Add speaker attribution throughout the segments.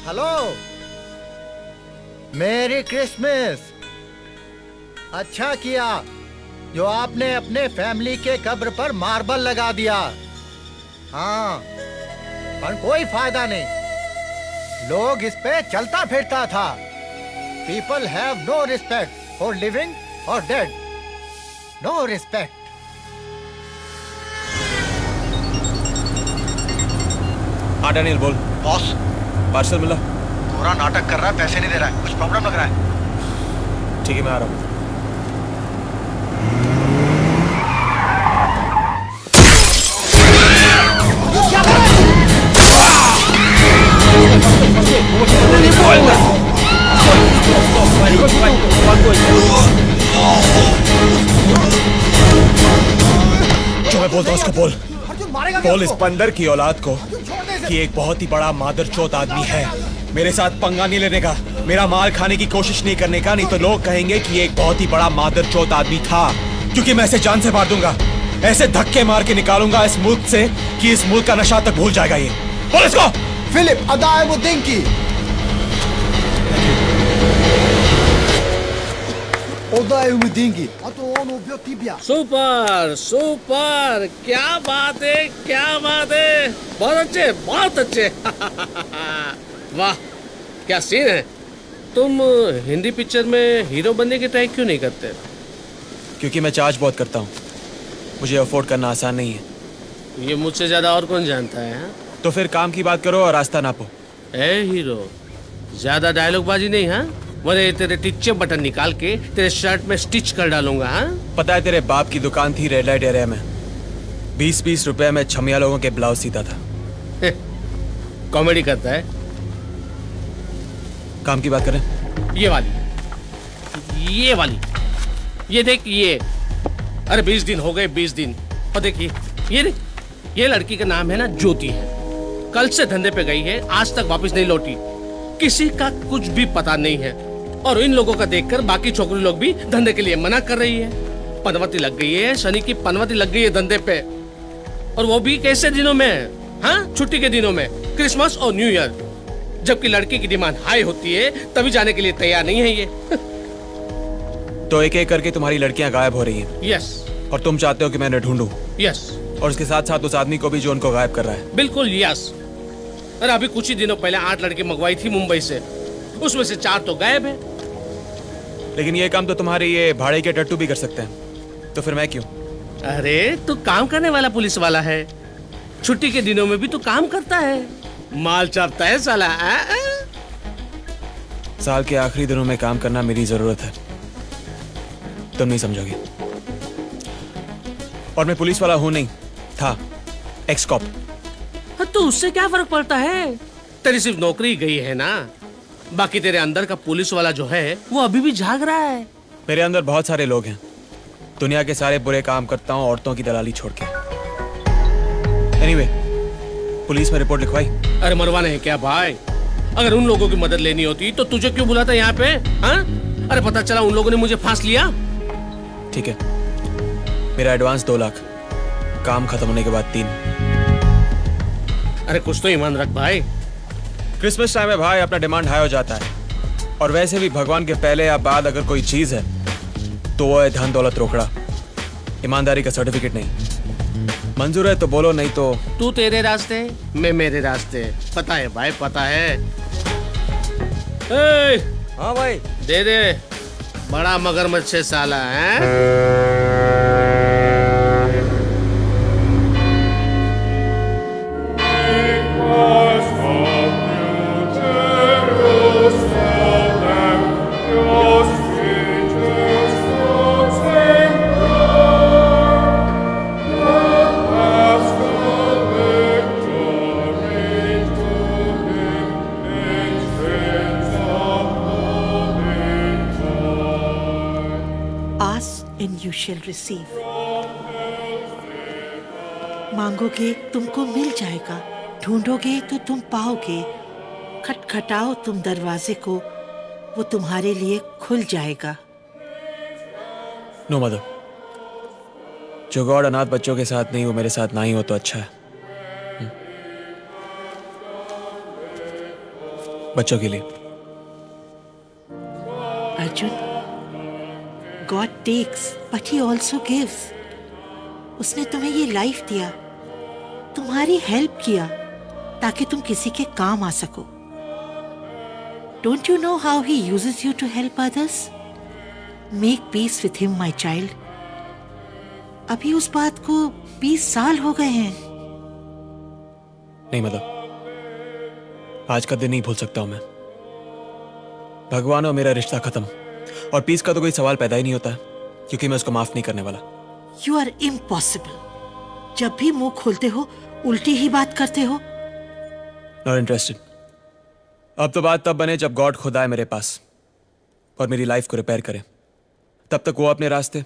Speaker 1: Hello, मेरी Christmas. अच्छा किया जो आपने अपने फैमिली के कब्र पर मार्बल लगा दिया। हाँ, पर कोई फायदा नहीं। लोग इस पे चलता फिरता था। People have no respect for living और डेड। No respect.
Speaker 2: हाँ डैनियल बोल।
Speaker 1: बॉस,
Speaker 2: पार्सल मिला?
Speaker 1: पूरा नाटक कर रहा है, पैसे नहीं दे रहा है, कुछ प्रॉब्लम लग रहा है।
Speaker 2: ठीक है, मैं आ रहा हूँ। जो मैं बोलता हूँ उसको बोल। बोल इस बंदर की औलाद को कि एक बहुत ही बड़ा मादरचोद आदमी है। मेरे साथ पंगा नहीं लेने का, मेरा माल खाने की कोशिश नहीं करने का, नहीं तो लोग कहेंगे कि एक बहुत ही बड़ा मादरचोद आदमी था। क्योंकि मैं इसे जान से मार दूंगा, ऐसे धक्के मार के निकालूंगा इस मुल्क से कि इस मुल्क का नशा तक भूल जाएगा ये। बोल इसको।
Speaker 1: फिलिप अदाएमुद्दीन की।
Speaker 3: सुपर सुपर, क्या बात है, क्या बात है। बहुत अच्छे, बहुत अच्छे। वाह, क्या सीन है। तुम हिंदी पिक्चर में हीरो बनने की ट्राई क्यों नहीं करते?
Speaker 2: क्योंकि मैं चार्ज बहुत करता हूँ, मुझे अफोर्ड करना आसान नहीं है।
Speaker 3: ये मुझसे ज्यादा और कौन जानता है हा?
Speaker 2: तो फिर काम की बात करो और रास्ता नापो।
Speaker 3: ए हीरो, ज्यादा डायलॉग बाजी नहीं है, वरना तेरे टिच्चे बटन निकाल के तेरे शर्ट में स्टिच कर डालूंगा। हाँ,
Speaker 2: पता है तेरे बाप की दुकान थी रेड लाइट एरिया में, 20-20 रुपए में छमिया लोगों के ब्लाउज सीता था।
Speaker 3: कॉमेडी करता है।
Speaker 2: काम की बात करें?
Speaker 3: ये वाली, ये वाली, ये देख ये। अरे 20 दिन हो गए, 20 दिन। और देखिए ये देख, ये लड़की का नाम है ना ज्योति है। कल से धंधे पे गई है, आज तक वापस नहीं लौटी। किसी का कुछ भी पता नहीं है। और इन लोगों का देखकर बाकी छोकरी लोग भी धंधे के लिए मना कर रही है। पनवती लग गई है, शनि की पनवती लग गई है धंधे पे। और वो भी कैसे दिनों में? हाँ, छुट्टी के दिनों में, क्रिसमस और न्यू ईयर। जबकि लड़की की डिमांड हाई होती है, तभी जाने के लिए तैयार नहीं है ये।
Speaker 2: तो एक एक करके तुम्हारी लड़कियां गायब हो रही हैं।
Speaker 3: यस।
Speaker 2: और तुम चाहते हो कि मैं उन्हें ढूंढूं?
Speaker 3: यस।
Speaker 2: और उसके साथ साथ उस आदमी को भी जो उनको गायब कर रहा है।
Speaker 3: बिल्कुल यस। अरे अभी कुछ ही दिनों पहले 8 लड़की मंगवाई थी मुंबई से, उसमें से 4 तो गायब है।
Speaker 2: लेकिन ये काम तो तुम्हारे ये भाड़े के टट्टू भी कर सकते हैं, तो फिर मैं क्यों?
Speaker 3: अरे तू काम करने वाला पुलिस वाला है, छुट्टी के दिनों में भी तू काम करता है, माल चापता है साला।
Speaker 2: साल के आखिरी दिनों में काम करना मेरी जरूरत है, तुम नहीं समझोगे। और मैं पुलिस वाला हूं नहीं, था एक्स कॉप।
Speaker 3: तो उससे क्या फर्क पड़ता है? तेरी सिर्फ नौकरी गई है ना, बाकी तेरे अंदर का पुलिस वाला जो है वो अभी भी जाग रहा है।
Speaker 2: मेरे अंदर बहुत सारे लोग हैं, दुनिया के सारे बुरे काम करता हूँ औरतों की दलाली छोड़ के। एनीवे, पुलिस में रिपोर्ट लिखवाई?
Speaker 3: अरे मरवाने हैं क्या भाई? अगर उन लोगों की मदद लेनी होती तो तुझे क्यों बुलाता यहाँ पे? हाँ? अरे पता चला उन लोगों ने मुझे फांस लिया।
Speaker 2: ठीक है, मेरा एडवांस 2 लाख, काम खत्म होने के बाद 3।
Speaker 3: अरे कुछ तो ईमान रख भाई।
Speaker 2: क्रिसमस टाइम में भाई अपना डिमांड हाई हो जाता है, और वैसे भी भगवान के पहले या बाद अगर कोई चीज है तो वो है धन दौलत रोकड़ा, ईमानदारी का सर्टिफिकेट नहीं। मंजूर है तो बोलो, नहीं तो।
Speaker 3: तू तेरे रास्ते, मैं मेरे रास्ते। पता है भाई, पता है। ए,
Speaker 2: हाँ भाई,
Speaker 3: दे दे। बड़ा मगरमच्छ है साला है।
Speaker 4: and you shall receive. मांगोगे तुमको मिल जाएगा, ढूंढोगे तो तुम पाओगे, खटखटाओ तुम दरवाजे को, वो तुम्हारे लिए खुल जाएगा।
Speaker 2: नो मदर, जो गॉड अनाथ बच्चों के साथ नहीं, वो मेरे साथ ना ही हो तो अच्छा है। बच्चों के लिए।
Speaker 4: Arjun, god takes but he also gives. उसने तुम्हें ये लाइफ दिया, तुम्हारी हेल्प किया ताकि तुम किसी के काम आ सको। Don't you know how he uses you to help others? Make peace with him my child. अभी उस बात को 20 साल हो गए हैं।
Speaker 2: नहीं मतलब, आज का दिन नहीं भूल सकता हूं मैं। भगवान और मेरा रिश्ता खत्म, और पीस का तो कोई सवाल पैदा ही नहीं होता, क्योंकि मैं उसको माफ नहीं करने वाला।
Speaker 4: You are impossible. जब भी मुंह खोलते हो उल्टी ही बात करते हो।
Speaker 2: Not interested. अब तो बात तब बने जब गॉड खुद आए मेरे पास और मेरी लाइफ को रिपेयर करे। तब तक वो अपने रास्ते।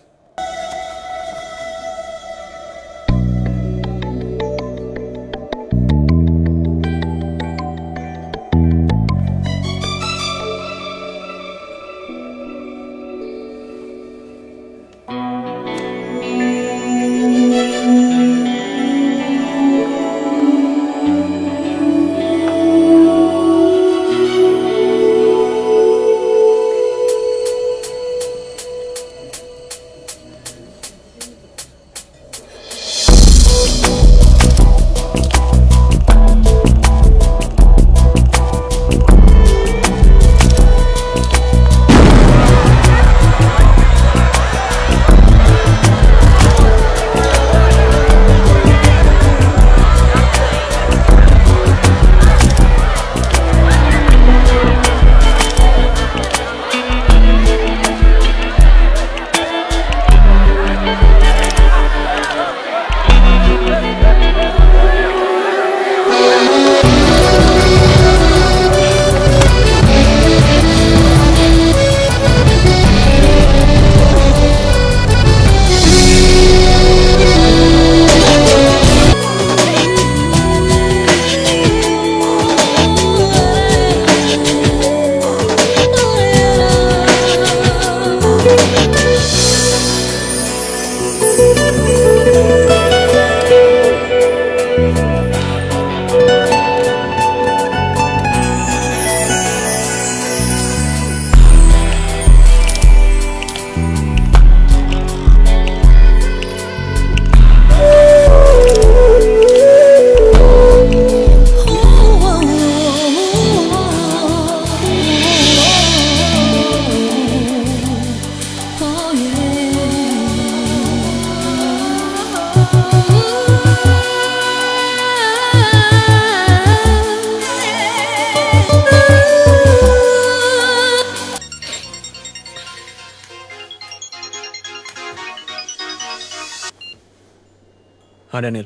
Speaker 2: हाँ डैनियल,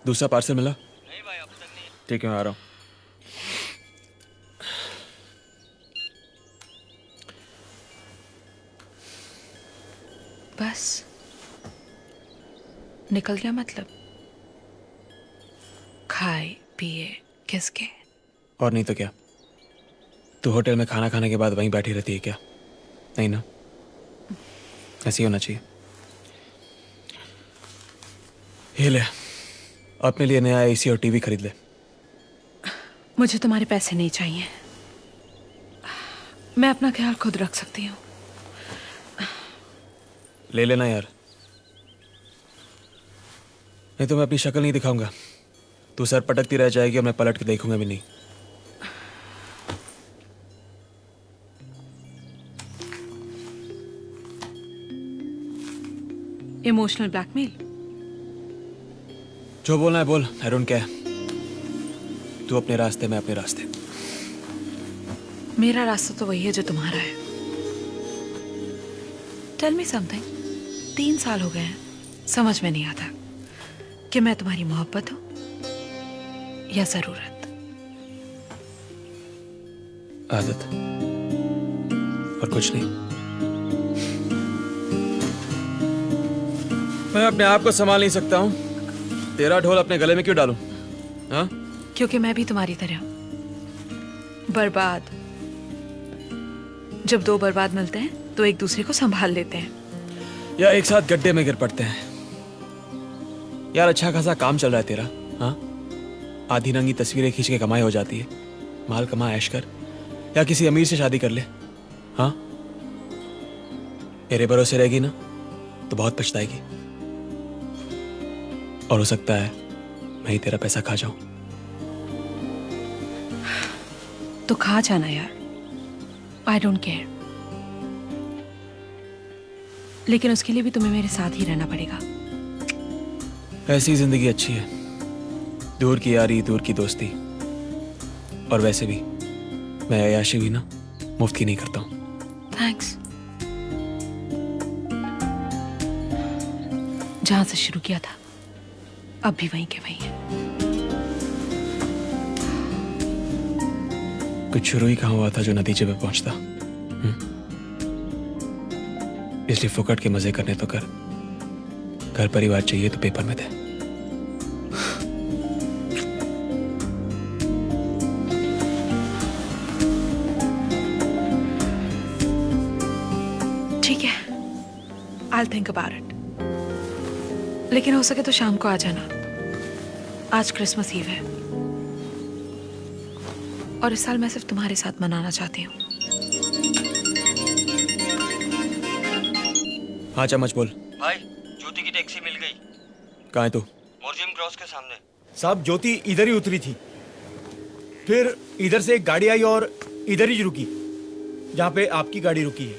Speaker 2: दूसरा पार्सल मिला?
Speaker 5: नहीं भाई, अभी तक नहीं।
Speaker 2: ठीक है, मैं आ रहा हूँ।
Speaker 5: बस निकल गया मतलब? खाए पिए किसके?
Speaker 2: और नहीं तो क्या, तू होटल में खाना खाने के बाद वहीं बैठी रहती है क्या? नहीं ना, ऐसे ही होना चाहिए। ये ले, अपने लिए नया एसी और टीवी खरीद ले।
Speaker 5: मुझे तुम्हारे पैसे नहीं चाहिए, मैं अपना ख्याल खुद रख सकती हूँ।
Speaker 2: ले लेना यार, नहीं तो मैं अपनी शक्ल नहीं दिखाऊंगा। तू सर पटकती रह जाएगी और मैं पलट के देखूंगा भी नहीं।
Speaker 5: Emotional blackmail?
Speaker 2: जो बोलना है बोल, आई डोंट केयर। तू अपने रास्ते, मैं अपने रास्ते।
Speaker 5: मेरा रास्ता तो वही है जो तुम्हारा है। Tell me something. 3 साल हो गए हैं, समझ में नहीं आता कि मैं तुम्हारी मोहब्बत हूं या जरूरत।
Speaker 2: आदत और कुछ नहीं। मैं अपने आप को संभाल नहीं सकता हूं, तेरा ढोल अपने गले में क्यों डालूं? हाँ,
Speaker 5: क्योंकि मैं भी तुम्हारी तरह हूं, बर्बाद। जब 2 बर्बाद मिलते हैं तो एक दूसरे को संभाल लेते हैं,
Speaker 2: या एक साथ गड्ढे में गिर पड़ते हैं। यार अच्छा खासा काम चल रहा है तेरा, हाँ? आधी नंगी तस्वीरें खींच के कमाई हो जाती है। माल कमा, ऐश कर, या किसी अमीर से शादी कर ले। हाँ, मेरे भरोसे रहेगी ना तो बहुत पछताएगी, और हो सकता है मैं ही तेरा पैसा खा जाऊं।
Speaker 5: तो खा जाना यार, आई डोंट केयर। लेकिन उसके लिए भी तुम्हें मेरे साथ ही रहना पड़ेगा।
Speaker 2: ऐसी जिंदगी अच्छी है, दूर की यारी, दूर की दोस्ती। और वैसे भी मैं अय्याशी भी ना मुफ्त की नहीं करता हूं।
Speaker 5: थैंक्स। जहां से शुरू किया था अब भी वहीं के वहीं है।
Speaker 2: कुछ शुरू ही कहाँ हुआ था जो नतीजे पे पहुंचता। इसलिए फुकट के मजे करने तो कर, घर परिवार चाहिए तो पेपर में दे।
Speaker 5: ठीक है, I'll think about it। लेकिन हो सके तो शाम को आ जाना। आज क्रिसमस ईव है और इस साल मैं सिर्फ तुम्हारे साथ मनाना चाहती हूँ।
Speaker 2: हाँ चम्मच बोल।
Speaker 6: भाई, ज्योति की टैक्सी मिल गई।
Speaker 2: कहाँ है तू?
Speaker 6: मोरजिम क्रॉस के सामने।
Speaker 7: साहब ज्योति इधर ही उतरी थी, फिर इधर से एक गाड़ी आई और इधर ही रुकी, जहाँ पे आपकी गाड़ी रुकी है।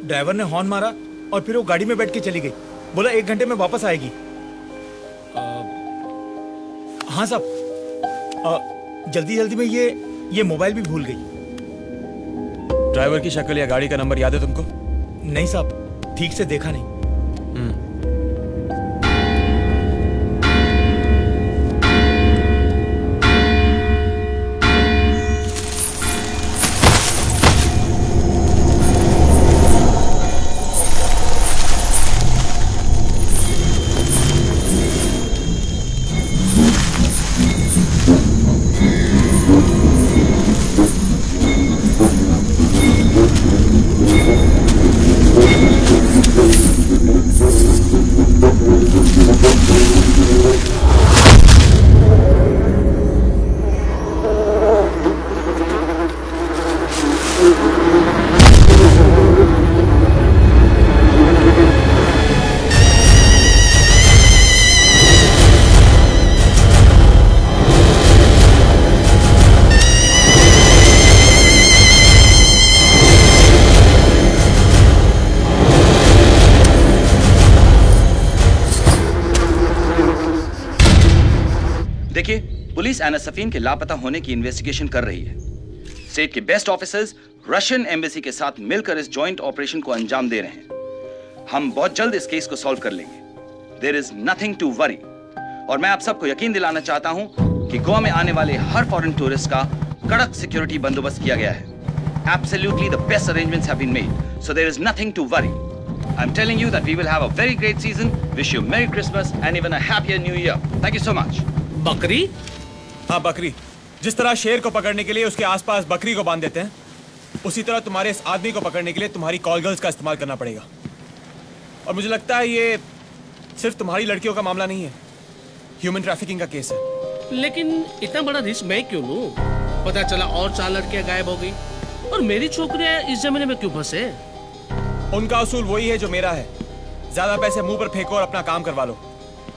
Speaker 7: ड्राइवर ने हॉर्न मारा और फिर वो गाड़ी में बैठ के चली गई। बोला 1 घंटे में वापस आएगी। हाँ साहब, जल्दी जल्दी में ये मोबाइल भी भूल गई।
Speaker 2: ड्राइवर की शक्ल या गाड़ी का नंबर याद है तुमको?
Speaker 7: नहीं साहब, ठीक से देखा नहीं।
Speaker 6: देखिए, पुलिस एना सफीन के लापता होने की इन्वेस्टिगेशन कर रही है। स्टेट के बेस्ट ऑफिसर्स रशियन एम्बेसी के साथ मिलकर इस जॉइंट ऑपरेशन को अंजाम दे रहे हैं। हम बहुत जल्द इस केस को सॉल्व कर लेंगे। There is nothing to worry. और मैं आप सबको यकीन दिलाना चाहता हूं कि गोवा में आने वाले हर फॉरेन टूरिस्ट का कड़क सिक्योरिटी बंदोबस्त किया गया है। Absolutely the best arrangements have been made, so there is nothing to worry. I'm telling you that we will have a very great season. Wish you Merry Christmas and even a happier New Year. Thank you so much.
Speaker 3: बकरी?
Speaker 2: हाँ बकरी। जिस तरह शेर को पकड़ने के लिए उसके आसपास बकरी को बांध देते हैं, उसी तरह तुम्हारे इस आदमी को पकड़ने के लिए तुम्हारी कॉल गर्ल्स का इस्तेमाल करना पड़ेगा। और मुझे लगता है ये सिर्फ तुम्हारी लड़कियों का मामला नहीं है, ह्यूमन ट्रैफिकिंग का केस है।
Speaker 3: लेकिन इतना बड़ा रिस्क मैं क्यों लूं? पता चला और 4 लड़कियां गायब हो गई और मेरी छोकरियां इस जमाने में क्यों फंसे?
Speaker 2: उनका असूल वही है जो मेरा है, ज्यादा पैसे मुंह पर फेंको और अपना काम करवा लो।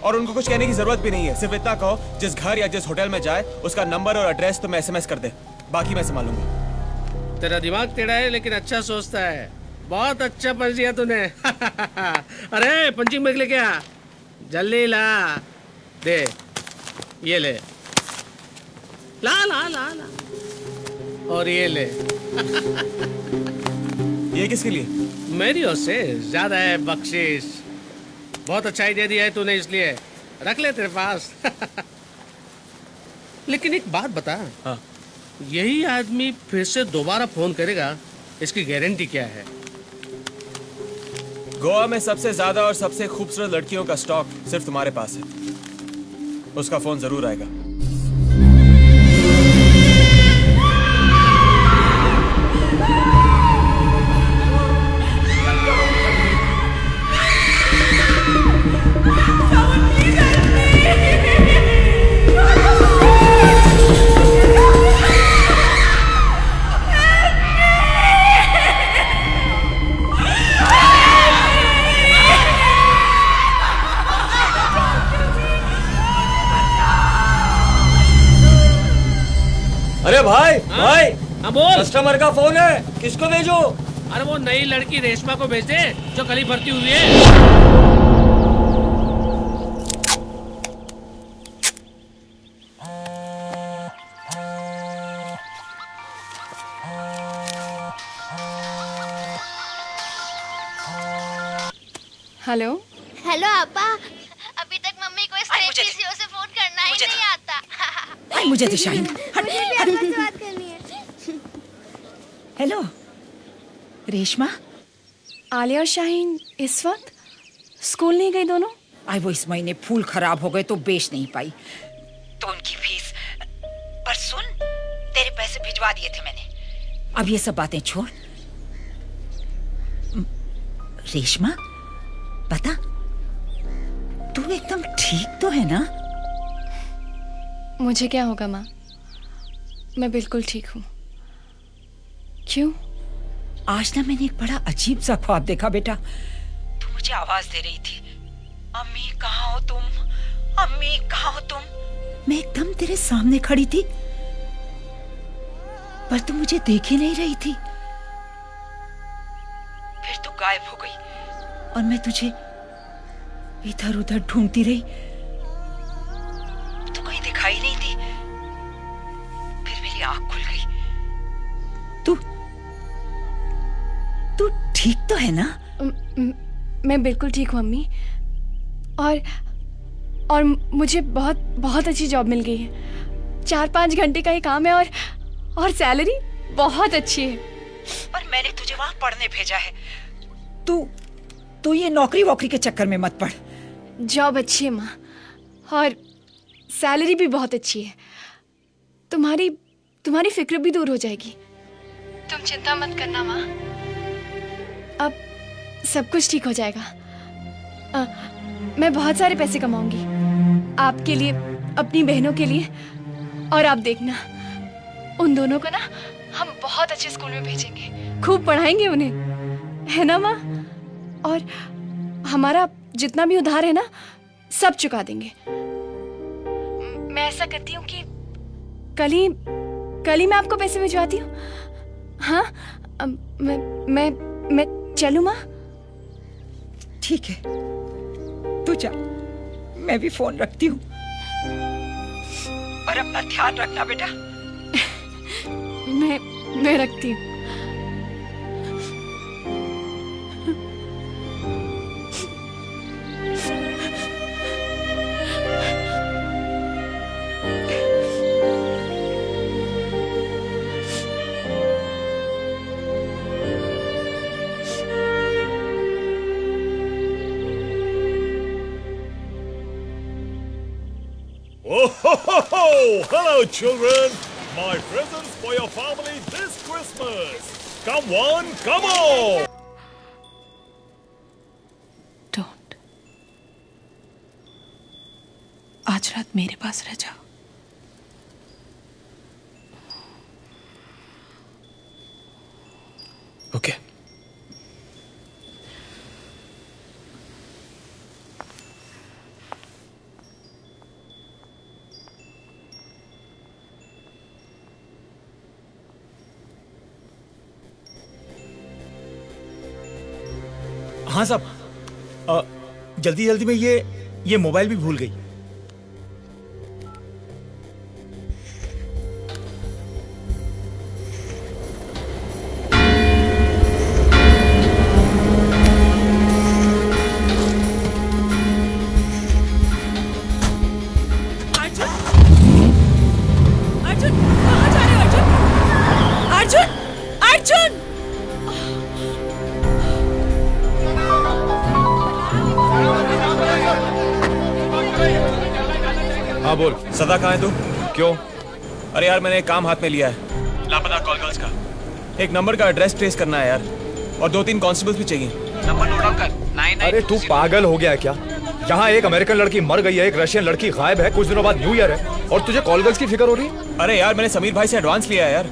Speaker 2: और उनको कुछ कहने की जरूरत भी नहीं है, सिर्फ इतना कहो जिस घर या जिस होटल में जाए उसका नंबर और एड्रेस तुम्हें SMS कर दे, बाकी मैं संभालूंगा।
Speaker 3: तेरा दिमाग टेढ़ा है लेकिन अच्छा सोचता है। बहुत अच्छा पढ़ लिया तूने। अरे पंचिंग बैग लेके आ, जल्दी ला। दे, ये ले। ला ला ला ला। और ये ले।
Speaker 2: ये किसके लिए?
Speaker 3: मेरी ओर से ज्यादा है बख्शिश। बहुत अच्छा आइडिया दिया है तूने, इसलिए रख ले तेरे पास। लेकिन एक बात बता,
Speaker 2: हाँ।
Speaker 3: यही आदमी फिर से दोबारा फोन करेगा, इसकी गारंटी क्या है?
Speaker 2: गोवा में सबसे ज्यादा और सबसे खूबसूरत लड़कियों का स्टॉक सिर्फ तुम्हारे पास है, उसका फोन जरूर आएगा।
Speaker 7: अरे भाई भाई,
Speaker 3: हाँ बोल।
Speaker 7: कस्टमर का फोन है, किसको भेजो?
Speaker 3: अरे वो नई लड़की रेशमा को भेज दे जो कल ही भर्ती हुई है।
Speaker 8: हेलो
Speaker 9: हेलो आपा, अभी तक मम्मी को इस पीसीओ से फोन करना ही नहीं आता।
Speaker 4: मुझे तो शाहीन,
Speaker 9: मुझे भी आपसे बात करनी है।
Speaker 4: हेलो रेशमा।
Speaker 8: आलिया और शाहीन इस वक्त स्कूल नहीं गई दोनों?
Speaker 10: आई वो इस महीने फूल खराब हो गए तो बेच नहीं पाई, तो उनकी फीस। पर सुन, तेरे पैसे भिजवा दिए थे मैंने। अब ये सब बातें छोड़। रेशमा बता, तू एकदम ठीक तो है ना?
Speaker 8: मुझे क्या होगा माँ, मैं बिल्कुल ठीक हूँ। क्यों?
Speaker 10: आज ना मैंने एक बड़ा अजीब सा ख्वाब देखा बेटा। तू मुझे आवाज दे रही थी, अम्मी कहाँ हो तुम, अम्मी कहाँ हो तुम। मैं एकदम तेरे सामने खड़ी थी, पर तू मुझे देख ही नहीं रही थी। फिर तू गायब हो गई और मैं तुझे इधर उधर ढूंढती रही, तू कहीं दिखाई नहीं दी। फिर मेरी आंख खुल गई। तू ठीक तो है ना?
Speaker 8: मैं बिल्कुल ठीक हूँ अम्मी। और मुझे बहुत बहुत अच्छी जॉब मिल गई है। 4-5 घंटे का ही काम है और सैलरी बहुत अच्छी है।
Speaker 10: पर मैंने तुझे वहां पढ़ने भेजा है। तू ये नौकरी वोकरी के चक्कर में मत पड़।
Speaker 8: जॉब अच्छी है माँ, और सैलरी भी बहुत अच्छी है। तुम्हारी फिक्र भी दूर हो जाएगी। तुम चिंता मत करना माँ, अब सब कुछ ठीक हो जाएगा। मैं बहुत सारे पैसे कमाऊंगी आपके लिए, अपनी बहनों के लिए। और आप देखना, उन दोनों को ना हम बहुत अच्छे स्कूल में भेजेंगे, खूब पढ़ाएंगे उन्हें, है ना माँ? और हमारा जितना भी उधार है ना, सब चुका देंगे। मैं ऐसा करती हूँ कि कल ही मैं आपको पैसे भिजवाती हूँ। हाँ, मैं चलूँ माँ?
Speaker 10: ठीक है, तू जा, मैं भी फोन रखती हूँ। पर अपना ध्यान रखना बेटा।
Speaker 8: मैं रखती हूँ।
Speaker 2: Hello, children. My presents for your family this Christmas. Come on, come on.
Speaker 5: Don't, आज रात मेरे पास रह जाओ।
Speaker 2: ओके।
Speaker 7: हाँ साहब, जल्दी जल्दी में ये मोबाइल भी भूल गई।
Speaker 5: अर्जुन, कहाँ जा रहे हो अर्जुन? अर्जुन, अर्जुन!
Speaker 2: हाँ बोल। सदा कहाँ है तू? क्यों? अरे यार, मैंने एक काम हाथ में लिया है, लापता कॉल गर्ल्स का। एक नंबर का एड्रेस ट्रेस करना है यार, और 2-3 कांस्टेबल्स भी चाहिए।
Speaker 11: नंबर नोट डाउन कर।
Speaker 7: अरे तू पागल हो गया है क्या? यहाँ एक अमेरिकन लड़की मर गई है, एक रशियन लड़की गायब है, कुछ दिनों बाद न्यू ईयर है और तुझे कॉल गर्ल्स की फिक्र हो रही है?
Speaker 2: अरे यार, मैंने समीर भाई से एडवांस लिया है यार।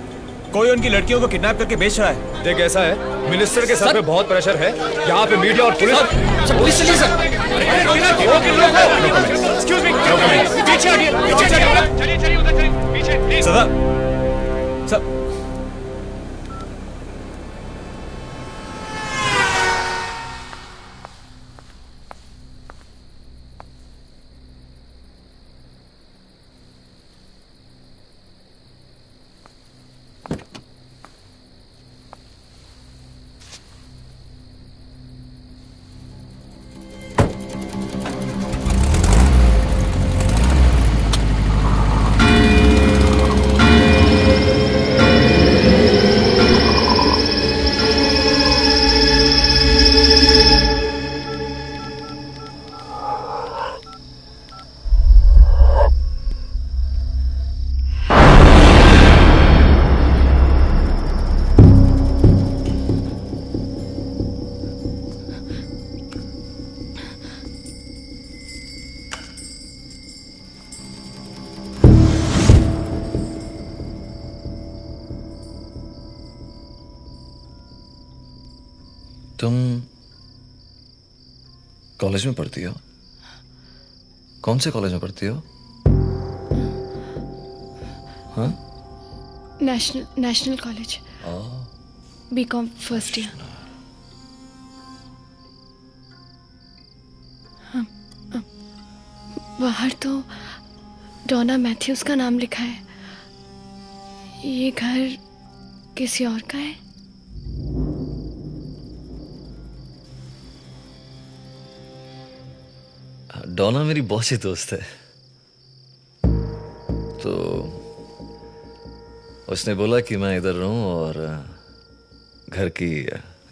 Speaker 2: कोई उनकी लड़कियों को किडनैप करके बेच रहा है।
Speaker 7: देख, ऐसा है, मिनिस्टर के सर पे बहुत प्रेशर है, यहाँ पे मीडिया और पुलिस।
Speaker 11: पुलिस चलिए सर।
Speaker 2: एक्सक्यूज मी, पीछे हटिए, चलिए चलिए उधर चलिए, पीछे। सदा सब
Speaker 12: तुम कॉलेज में पढ़ती हो? कौन से कॉलेज में पढ़ती हो? हाँ?
Speaker 8: National college, BCom first year. बाहर तो डोना मैथ्यूज का नाम लिखा है। ये घर किसी और का है?
Speaker 12: डोना मेरी बहुत ही दोस्त है, तो उसने बोला कि मैं इधर रहूं और घर की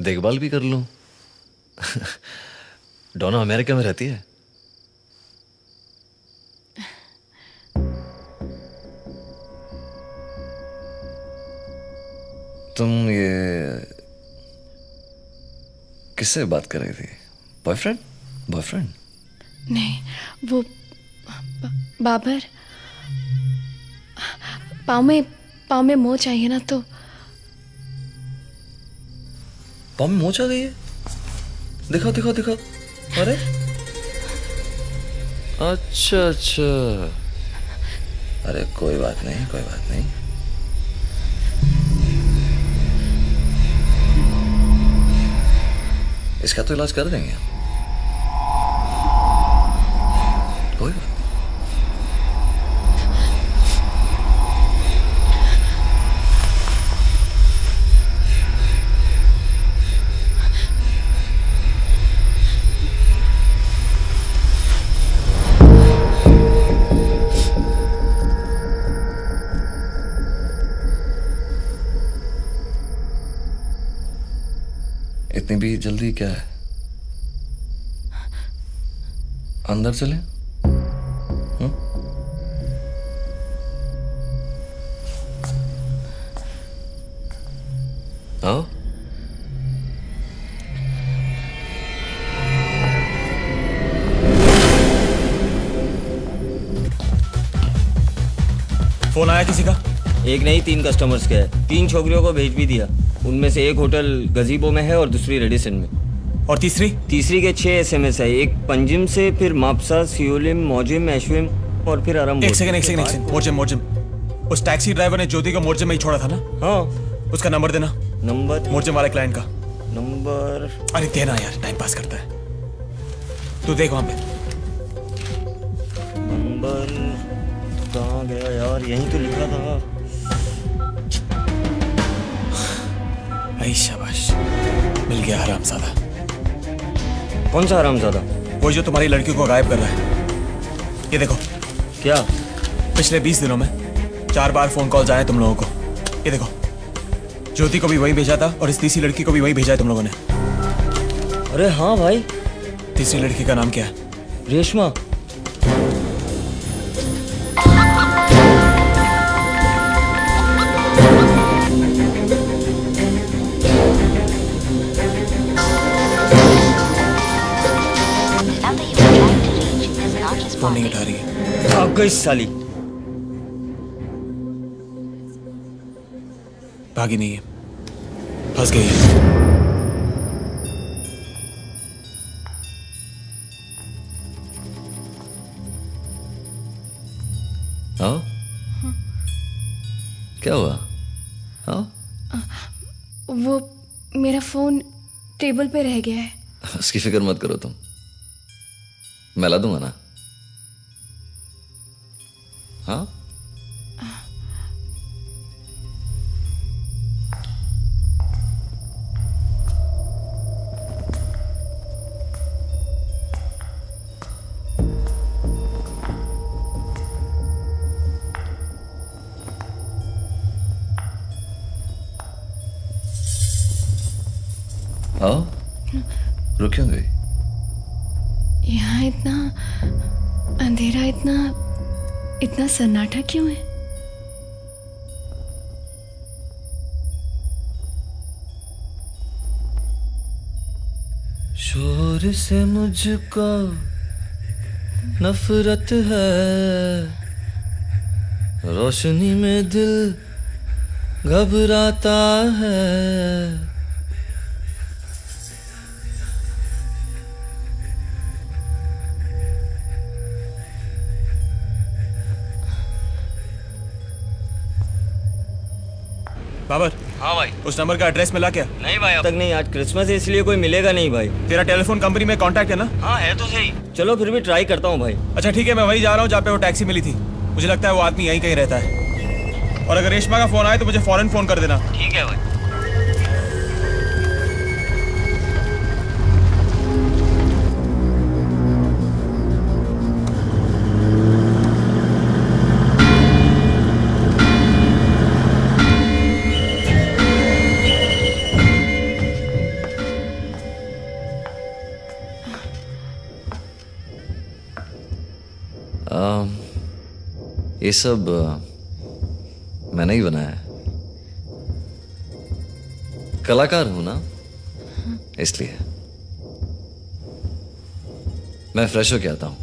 Speaker 12: देखभाल भी कर लूं। डोना अमेरिका में रहती है। तुम ये किससे बात कर रही थी? बॉयफ्रेंड? बॉयफ्रेंड?
Speaker 8: नहीं, वो बाबर। पाँव में मोच आई है ना, तो
Speaker 12: पाँव में मोच आ गई है? दिखाओ दिखाओ दिखाओ। अरे अच्छा अच्छा, अरे कोई बात नहीं, कोई बात नहीं। इसका तो इलाज कर देंगे हम, कोई बात नहीं। इतनी भी जल्दी क्या है? अंदर चले?
Speaker 2: फोन आया किसी का?
Speaker 13: एक नहीं 3 कस्टमर्स के है। 3 छोकरियों को भेज भी दिया। उनमें से एक होटल गजीबो में है और दूसरी रेडिसन में।
Speaker 2: और तीसरी?
Speaker 13: तीसरी के 6 SMS है। एक पंजिम से, फिर मापसा, सियोलिम, मोजिम, एशविम और फिर आराम।
Speaker 2: एक सेकंड। मोर्जिम। उस टैक्सी ड्राइवर ने ज्योति को मोर्जिम में ही छोड़ा था ना?
Speaker 13: हाँ।
Speaker 2: उसका नंबर देना।
Speaker 13: नंबर?
Speaker 2: मोर्जिम वाले क्लाइंट का
Speaker 13: नंबर।
Speaker 2: अरे देना यार, टाइम पास करता है। तू देख वहां पे
Speaker 13: नंबर कहाँ गया यार? यहीं तो लिखा था।
Speaker 2: आई शाबाश, मिल गया हरामजादा।
Speaker 13: कौन सा हरामजादा?
Speaker 2: वो जो तुम्हारी लड़की को गायब कर रहा है। ये देखो।
Speaker 13: क्या?
Speaker 2: पिछले 20 दिनों में 4 बार फोन कॉल्स आए तुम लोगों को। ये देखो, ज्योति को भी वही भेजा था और इस तीसरी लड़की को भी वही भेजा है तुम लोगों ने।
Speaker 13: अरे हाँ भाई।
Speaker 2: तीसरी लड़की का नाम क्या है?
Speaker 13: रेशमा।
Speaker 2: फोन नहीं उठा रही है।
Speaker 13: भाग गई साली।
Speaker 2: भागी नहीं है, फंस गई है।
Speaker 12: हाँ? क्या हुआ? हाँ?
Speaker 8: वो मेरा फोन टेबल पे रह गया है।
Speaker 12: उसकी फिक्र मत करो तुम, मैं ला दूंगा ना। हाँ? आओ, रुक क्यों गई?
Speaker 8: यहाँ इतना अंधेरा, इतना सन्नाटा क्यों है?
Speaker 12: शोर से मुझको नफरत है, रोशनी में दिल घबराता है।
Speaker 2: बाबर।
Speaker 13: हाँ भाई।
Speaker 2: उस नंबर का एड्रेस मिला क्या?
Speaker 13: नहीं भाई, अब तक नहीं। आज क्रिसमस है इसलिए कोई मिलेगा नहीं भाई।
Speaker 2: तेरा टेलीफोन कंपनी में कांटेक्ट है ना?
Speaker 13: हाँ है तो सही। चलो फिर भी ट्राई करता हूँ भाई।
Speaker 2: अच्छा ठीक है, मैं वही जा रहा हूँ जहाँ पे वो टैक्सी मिली थी। मुझे लगता है वो आदमी यहीं कहीं रहता है। और अगर रेशमा का फोन आए तो मुझे फौरन फोन कर देना।
Speaker 13: ठीक है भाई।
Speaker 12: ये सब मैंने ही बनाया है। कलाकार हूं ना, इसलिए। मैं फ्रेश होके आता हूं।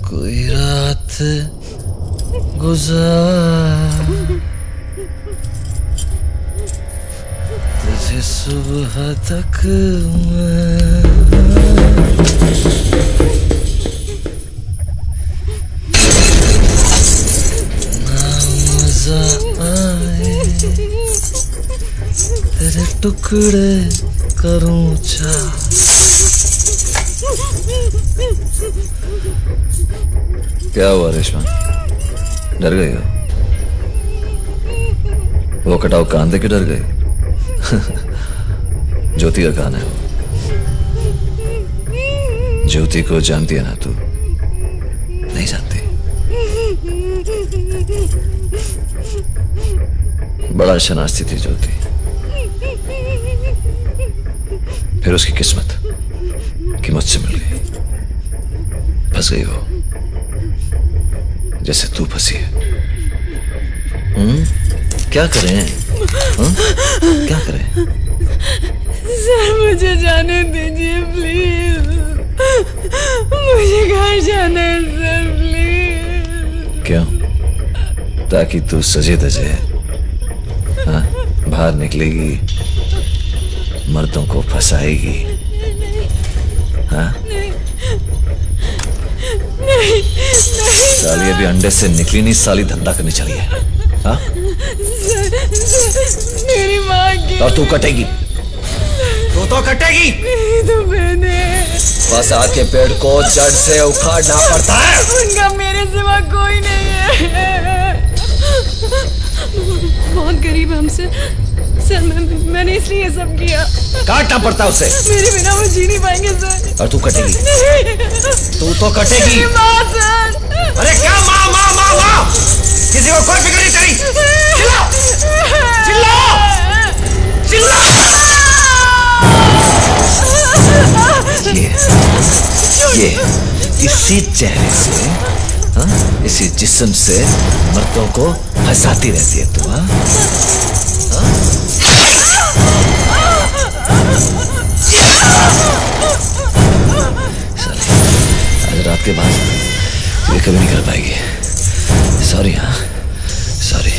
Speaker 12: कोई रात गुजार तुझे सुबह तक ना मजा आए तेरे टुकड़े करूं चाह। क्या हुआ रेशमा, डर गई हो? वो कटाव कान दे के डर गई? ज्योति का कान है वो। ज्योति को जानती है ना तू? नहीं जानती? बड़ा शनास्ती थी ज्योति, फिर उसकी किस्मत कि मुझसे मिल गई। फंस गई वो जैसे तू फंसी है। क्या करें? क्या करें?
Speaker 8: सर मुझे जाने दीजिए प्लीज, मुझे घर जाना है सर प्लीज।
Speaker 12: क्यों? ताकि तू सजे धजे बाहर निकलेगी, मर्दों को फंसाएगी। हाँ?
Speaker 8: नहीं,
Speaker 12: साली अभी अंडे से निकली नहीं, साली धंधा करने चली है। हाँ?
Speaker 8: मेरी माँ की।
Speaker 12: और तू कटेगी, तू तो कटेगी।
Speaker 8: तो मैंने
Speaker 12: बस आके पेड़ को जड़ से उखाड़ना पड़ता है।
Speaker 8: उनका मेरे सिवा कोई नहीं है। बहुत गरीब है हमसे सर, मैंने इसलिए ये सब किया।
Speaker 12: काटना पड़ता उसे।
Speaker 8: मेरे बिना वो जी नहीं पाएंगे सर।
Speaker 12: और तू कटेगी, तू तो कटेगी।
Speaker 8: माँ सर।
Speaker 12: अरे क्या माँ माँ माँ माँ, किसी को कोई फिक्र नहीं तेरी। चिल्लाओ, चिल्लाओ, चिल्लाओ। ये इसी चेहरे से, हाँ, इसी जिस्म से मर्दों को हंसाती रहती है तू। हाँ? आज रात के बाद ये कभी नहीं कर पाएगी। सॉरी। हाँ सॉरी।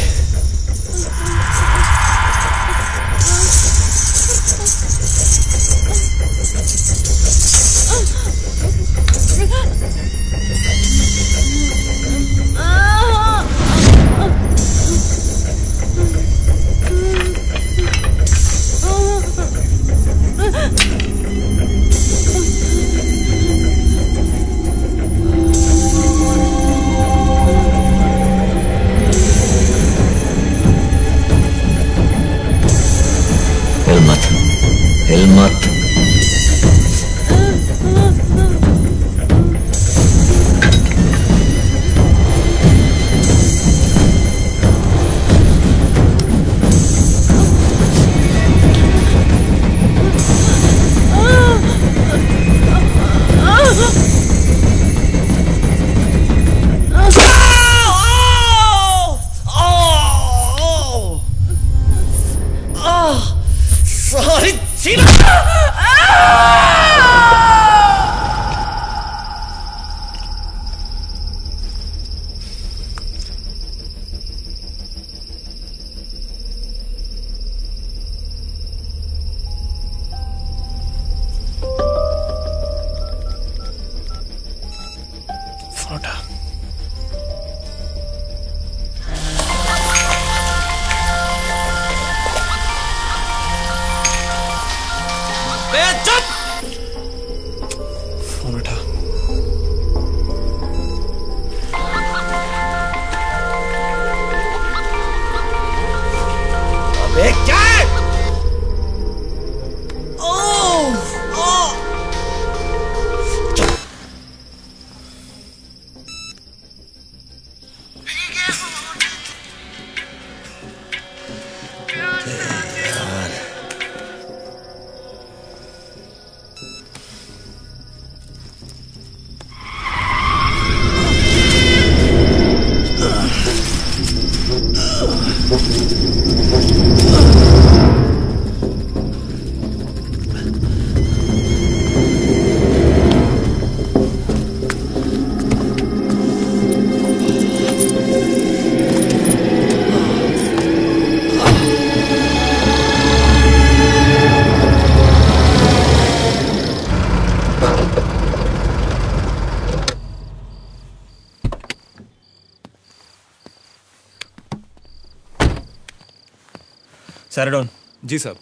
Speaker 2: सैराडोन।
Speaker 14: जी साहब।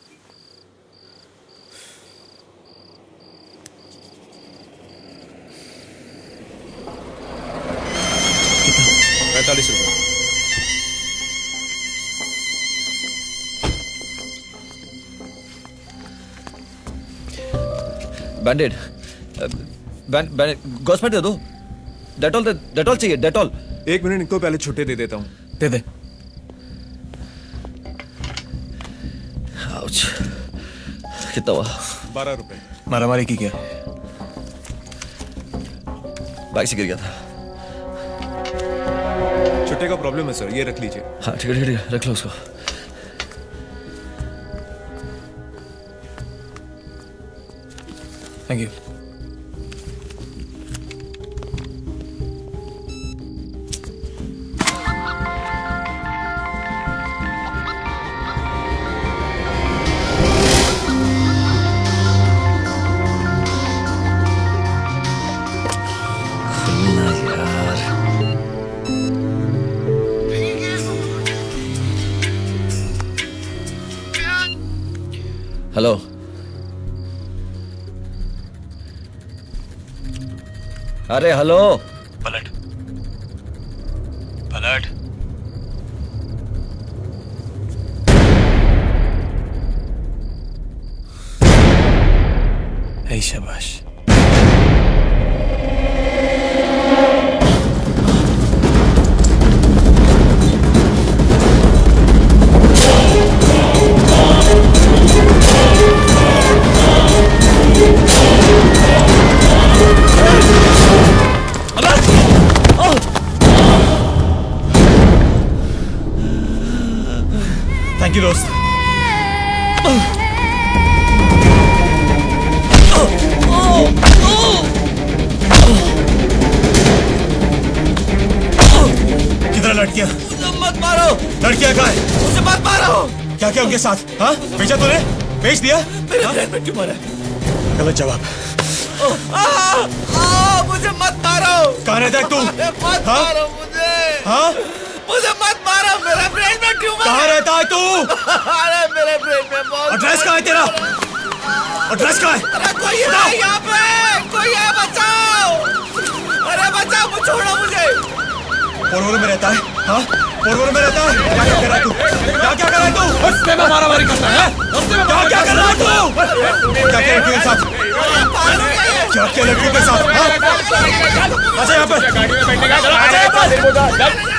Speaker 14: कितना? 45 रुपये।
Speaker 12: बैंडेड, गॉस्पेट दे दो। डेटॉल चाहिए, डेटॉल।
Speaker 14: 1 मिनट, इनको पहले छुट्टी दे देता हूँ।
Speaker 2: दे दे।
Speaker 12: आउच। कितना हुआ?
Speaker 14: 12 रुपए।
Speaker 2: मारामारी की क्या?
Speaker 12: बाइक से गिर गया था।
Speaker 14: छुट्टे का प्रॉब्लम है सर, ये रख लीजिए।
Speaker 12: हाँ ठीक है, रख लो उसको।
Speaker 2: Thank you.
Speaker 12: हेलो। अरे हेलो।
Speaker 2: पलट पलट। है शाबाश। थैंक यू दोस्त। कितना लड़कियां?
Speaker 12: मत मारो।
Speaker 2: लड़कियां कहाँ है?
Speaker 12: मुझे मत मारो।
Speaker 2: क्या क्या उनके साथ? हाँ, बेचा तूने? बेच दिया?
Speaker 12: मेरे ब्रेन में ट्यूमर है।
Speaker 2: गलत जवाब।
Speaker 12: मुझे मत मारो।
Speaker 2: कहाँ रहता है तू?
Speaker 12: मत मारो मुझे।
Speaker 2: हाँ?
Speaker 12: मुझे मत मारो, मेरे ब्रेन में ट्यूमर।
Speaker 2: कहाँ रहता है तू?
Speaker 12: अरे मेरे ब्रेन में बहुत।
Speaker 2: एड्रेस कहाँ है तेरा? एड्रेस कहाँ है?
Speaker 12: अरे कोई है यहाँ पे, कोई है, बचाओ। अरे बचाओ, मुझे छोड़ो मुझे।
Speaker 2: पोरवोर में रहता है? हाँ? पोरवोर में रहता है? क्या क्या कर रहा है तू? क्या क्या कर रहा है तू?
Speaker 11: रस्ते में मारामारी करता है?
Speaker 2: क्या क्या कर रहा है तू? क्या क्या लड़कियों के साथ? क्या क्या लड़कियों के साथ? अच्छा यहाँ पर। अच्छा यहाँ पर।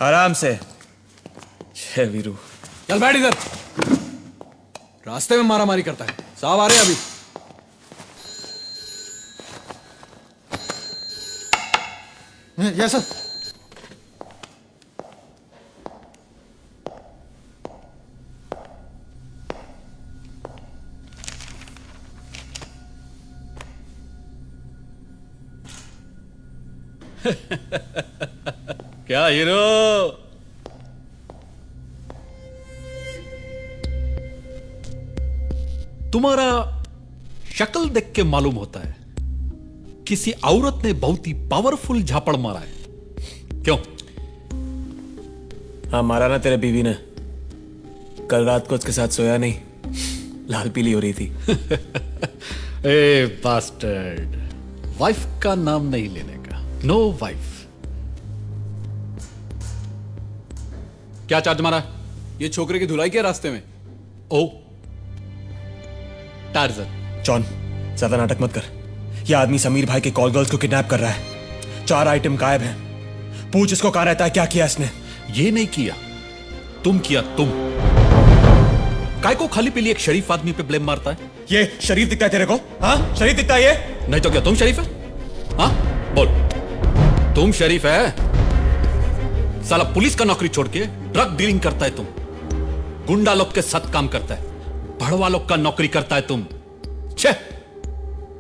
Speaker 2: आराम से। जय वीरू।
Speaker 11: चल बैठ इधर। रास्ते में मारामारी करता है। साहब आ रहे हैं अभी।
Speaker 1: Yes sir.
Speaker 11: क्या हीरो? तुम्हारा शक्ल देख के मालूम होता है किसी औरत ने बहुत ही पावरफुल झापड़ मारा है। क्यों?
Speaker 2: हाँ मारा ना तेरे बीवी ने। कल रात को उसके साथ सोया नहीं, लाल पीली हो रही थी।
Speaker 11: ए बास्टर्ड, वाइफ का नाम नहीं लेने का। No wife. क्या चार्ज मारा?
Speaker 14: ये छोकरे की धुलाई के रास्ते में।
Speaker 11: ओ टार्जन।
Speaker 2: जॉन, ज्यादा नाटक मत कर। यह आदमी समीर भाई के कॉल गर्ल्स को किडनैप कर रहा है। 4 आइटम गायब हैं। पूछ इसको कहां रहता है, क्या किया इसने?
Speaker 11: ये नहीं किया, तुम किया। तुम काय को खाली पीली एक शरीफ आदमी पे ब्लेम मारता है?
Speaker 2: ये शरीफ दिखता है तेरे को? हाँ शरीफ दिखता है ये?
Speaker 11: नहीं तो क्या तुम शरीफ है? हाँ बोल, तुम शरीफ है? साला पुलिस का नौकरी छोड़ के ड्रग डीलिंग करता है तुम। गुंडा लोग के साथ काम करता है, भड़वा लोग का नौकरी करता है तुम। छे,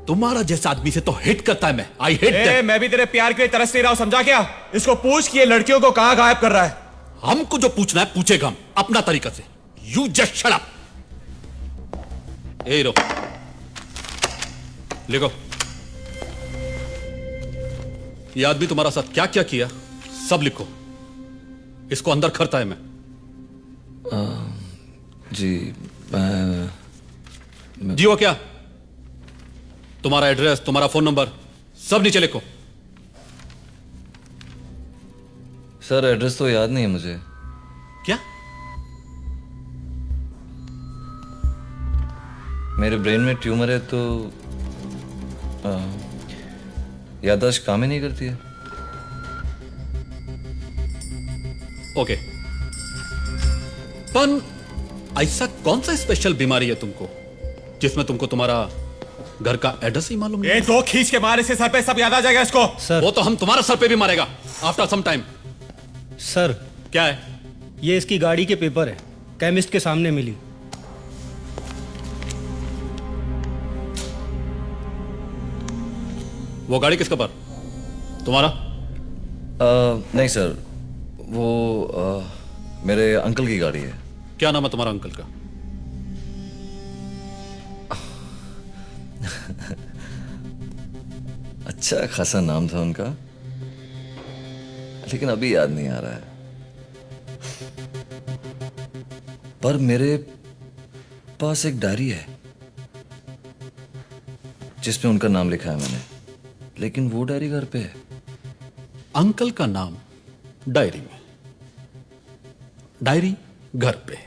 Speaker 11: तुम्हारा जैसा आदमी से तो हेट करता है मैं। I hate.
Speaker 2: मैं भी तेरे प्यार के लिए तरस नहीं रहा हूं, समझा क्या? इसको पूछ कि ये लड़कियों को कहां गायब कर रहा है।
Speaker 11: हमको जो पूछना है पूछेगा हम अपना तरीका से। You just shut up. ए रो, लिखो। ये आदमी तुम्हारा साथ क्या क्या किया सब लिखो। इसको अंदर करता है मैं।
Speaker 12: जी मैं
Speaker 11: जी वो क्या? तुम्हारा एड्रेस, तुम्हारा फोन नंबर सब नीचे लिखो।
Speaker 12: सर एड्रेस तो याद नहीं है मुझे।
Speaker 11: क्या?
Speaker 12: मेरे ब्रेन में ट्यूमर है तो याददाश्त काम ही नहीं करती है।
Speaker 11: ओके, पर ऐसा कौन सा स्पेशल बीमारी है तुमको जिसमें तुमको तुम्हारा घर का एड्रेस ही मालूम नहीं?
Speaker 2: ये दो खींच के मारे से सर पे सब याद आ जाएगा इसको।
Speaker 11: सर वो तो हम तुम्हारा सर पे भी मारेगा आफ्टर सम टाइम।
Speaker 15: सर
Speaker 11: क्या है?
Speaker 15: ये इसकी गाड़ी के पेपर है, केमिस्ट के सामने मिली।
Speaker 11: वो गाड़ी किसका पर? तुम्हारा?
Speaker 12: नहीं सर, वो मेरे अंकल की गाड़ी है।
Speaker 11: क्या नाम है तुम्हारा अंकल का?
Speaker 12: अच्छा खासा नाम था उनका, लेकिन अभी याद नहीं आ रहा है। पर मेरे पास एक डायरी है जिसमें उनका नाम लिखा है मैंने, लेकिन वो डायरी घर पे है।
Speaker 11: अंकल का नाम डायरी में, डायरी घर पे,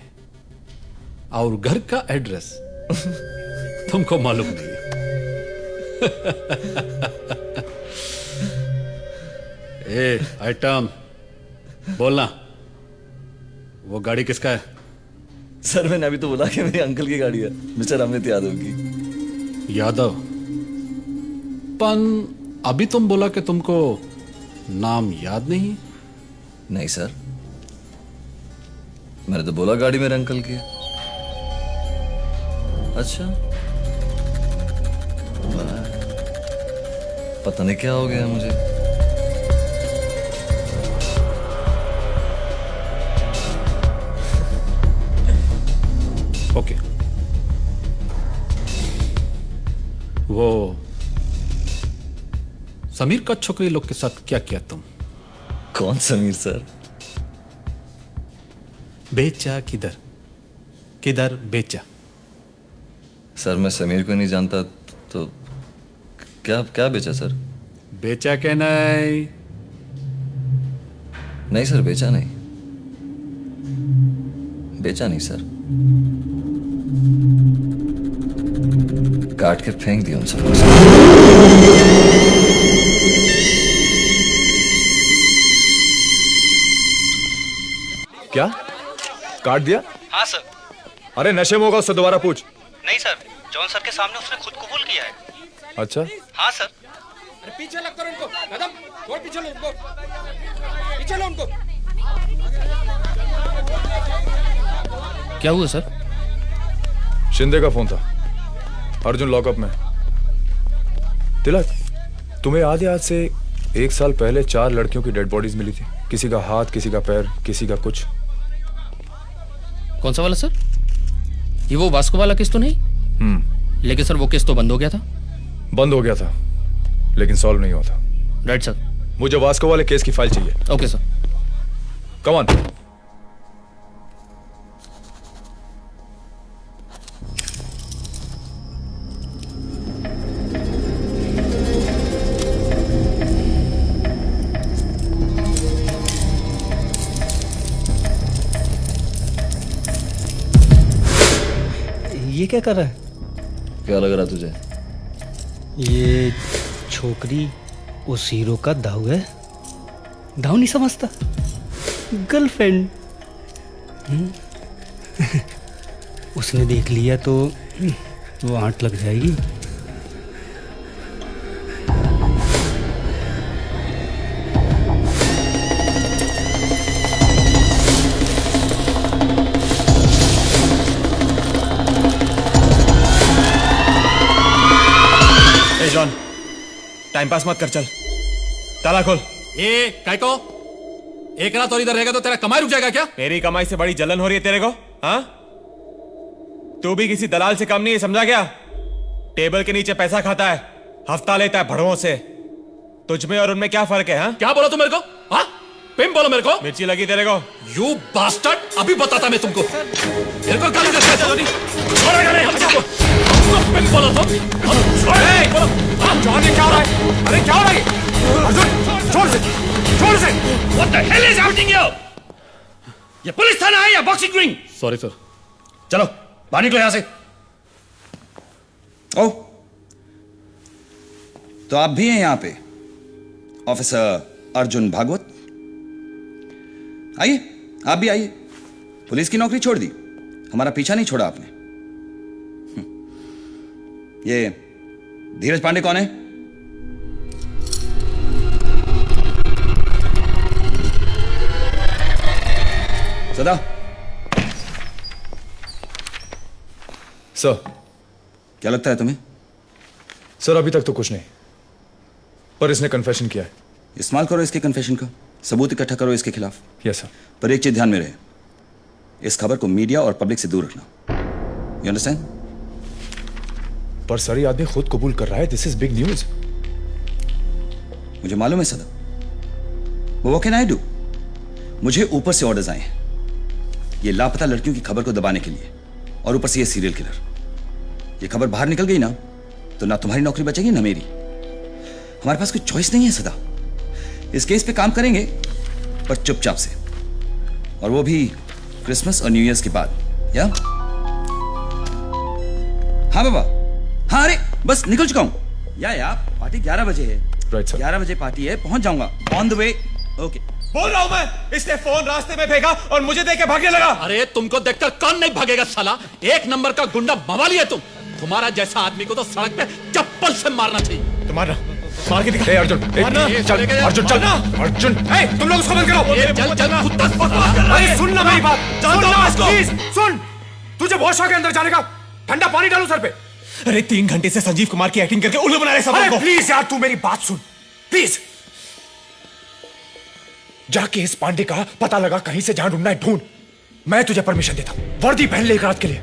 Speaker 11: और घर का एड्रेस तुमको मालूम नहीं है। ए आइटम बोलना, वो गाड़ी किसका है?
Speaker 12: सर मैंने अभी तो बोला कि मेरे अंकल की गाड़ी है, मिस्टर अमित यादव की।
Speaker 11: यादव? पन अभी तुम बोला कि तुमको नाम याद नहीं?
Speaker 12: नहीं सर, मैंने तो बोला गाड़ी मेरे अंकल की है। अच्छा, पता नहीं क्या हो गया मुझे।
Speaker 11: ओके, वो समीर का छोकरी लोग के साथ क्या किया तुम?
Speaker 12: कौन समीर सर?
Speaker 11: बेचा किधर किधर बेचा?
Speaker 12: सर मैं समीर को नहीं जानता, तो क्या क्या बेचा सर?
Speaker 11: बेचा के नहीं?
Speaker 12: नहीं सर, बेचा नहीं, बेचा नहीं सर, काट के फेंक दिया उन सबको।
Speaker 14: क्या काट दिया?
Speaker 16: हाँ सर।
Speaker 14: अरे नशे में होगा, उससे दोबारा पूछ।
Speaker 16: नहीं सर, जॉन सर के सामने उसने खुद कबूल किया है।
Speaker 14: अच्छा,
Speaker 16: हाँ सर।
Speaker 3: अरे पीछे लग कर उनको, कदम और पीछे लो उनको, पीछे लो उनको। क्या हुआ सर?
Speaker 14: शिंदे का फोन था, अर्जुन लॉकअप में। तिलक, तुम्हें याद है आज से 1 साल पहले 4 लड़कियों की डेड बॉडीज मिली थी? किसी का हाथ, किसी का पैर, किसी का कुछ।
Speaker 3: कौन सा वाला सर? ये वो वास्को वाला केस तो नहीं? लेकिन सर वो केस तो बंद हो गया था।
Speaker 14: बंद हो गया था, लेकिन सॉल्व नहीं हुआ था।
Speaker 3: Right sir.
Speaker 14: मुझे वास्को वाले केस की फाइल चाहिए।
Speaker 3: Okay sir.
Speaker 14: Come on.
Speaker 15: ये क्या कर रहा है?
Speaker 12: क्या लग रहा तुझे?
Speaker 15: ये छोकरी उस हीरो का दाऊ है। दाऊ नहीं समझता, गर्लफ्रेंड। उसने देख लिया तो वो आंट लग जाएगी।
Speaker 2: जॉन, टाइम पास मत कर, चल ताला खोल।
Speaker 11: ये काय को एक रात और इधर रहेगा तो तेरा कमाई रुक जाएगा क्या?
Speaker 2: मेरी कमाई से बड़ी जलन हो रही है तेरे को? हाँ, तू भी किसी दलाल से कम नहीं है, समझा क्या? टेबल के नीचे पैसा खाता है, हफ्ता लेता है भड़वों से। तुझ में और उनमें क्या फर्क है? हाँ,
Speaker 11: क्या बोला तू मेरे को? हाँ, पिम बोलो मेरे को।
Speaker 2: मिर्ची लगी तेरे को।
Speaker 11: यू बास्टर्ड, अभी बताता मैं तुमको। मेरे को गाली देता है जॉनी। छोड़ेगा नहीं हमको। पिम बोलो तुम।
Speaker 2: जॉनी क्या हो रहा है? अरे क्या हो रहा है? अर्जुन छोड़ से, छोड़ से।
Speaker 3: What the hell is happening here? ये पुलिस थाना है या बॉक्सिंग रिंग?
Speaker 11: Sorry sir.
Speaker 3: चलो बाहर निकलो यहां से।
Speaker 6: ओ, तो आप भी हैं यहां पे, ऑफिसर अर्जुन भागवत? आइए, आप भी आइए। पुलिस की नौकरी छोड़ दी, हमारा पीछा नहीं छोड़ा आपने। ये धीरज पांडे कौन है? सदा।
Speaker 14: सर।
Speaker 6: क्या लगता है तुम्हें?
Speaker 14: सर अभी तक तो कुछ नहीं, पर इसने कन्फेशन किया है।
Speaker 6: इस्तेमाल करो इसके कन्फेशन का, सबूत इकट्ठा करो इसके खिलाफ।
Speaker 14: Yes sir.
Speaker 6: पर एक चीज ध्यान में रहे, इस खबर को मीडिया और पब्लिक से दूर रखना। You understand?
Speaker 14: पर सर ये आदमी खुद कबूल कर रहा है, दिस इज बिग न्यूज।
Speaker 6: मुझे मालूम है सदा, वो कैन आई डू? मुझे ऊपर से ऑर्डर्स आए हैं ये लापता लड़कियों की खबर को दबाने के लिए, और ऊपर से ये सीरियल किलर। ये खबर बाहर निकल गई ना तो ना तुम्हारी नौकरी बचेगी ना मेरी। हमारे पास कोई चॉइस नहीं है सदा। इस केस पे काम करेंगे पर चुपचाप से, और वो भी क्रिसमस और न्यू ईयर्स के बाद। या हाँ बाबा, हाँ। अरे बस निकल चुका हूं। या पार्टी 11 बजे है।
Speaker 14: Right sir.
Speaker 6: 11 बजे पार्टी है, पहुंच जाऊंगा ऑन द वे। ओके।
Speaker 2: बोल रहा हूं मैं, इसने फोन रास्ते में फेंका और मुझे देख के भागने लगा।
Speaker 11: अरे तुमको देखकर कौन नहीं भागेगा साला, एक नंबर का गुंडा मवाली है तुम। तुम्हारा जैसा आदमी को तो सड़क पे चप्पल से मारना चाहिए।
Speaker 2: तुम्हारा मार के दिखा।
Speaker 14: अर्जुन चल, अर्जुन चल, अर्जुन
Speaker 2: तुम लोग उसको बंद करो।
Speaker 14: अरे सुन ना मेरी बात, प्लीज सुन। तुझे बहुत शौक है अंदर जाने का, ठंडा पानी डालूं सर पे।
Speaker 2: अरे 3 घंटे से संजीव कुमार की एक्टिंग करके उल्लू बना रहे सब लोगों को।
Speaker 14: प्लीज यार तू मेरी बात सुन प्लीज। जाके इस पांडे का पता लगा, कहीं से जहां ढूंढना है ढूंढ। मैं तुझे परमिशन देता हूं, वर्दी पहन ले एक रात के लिए।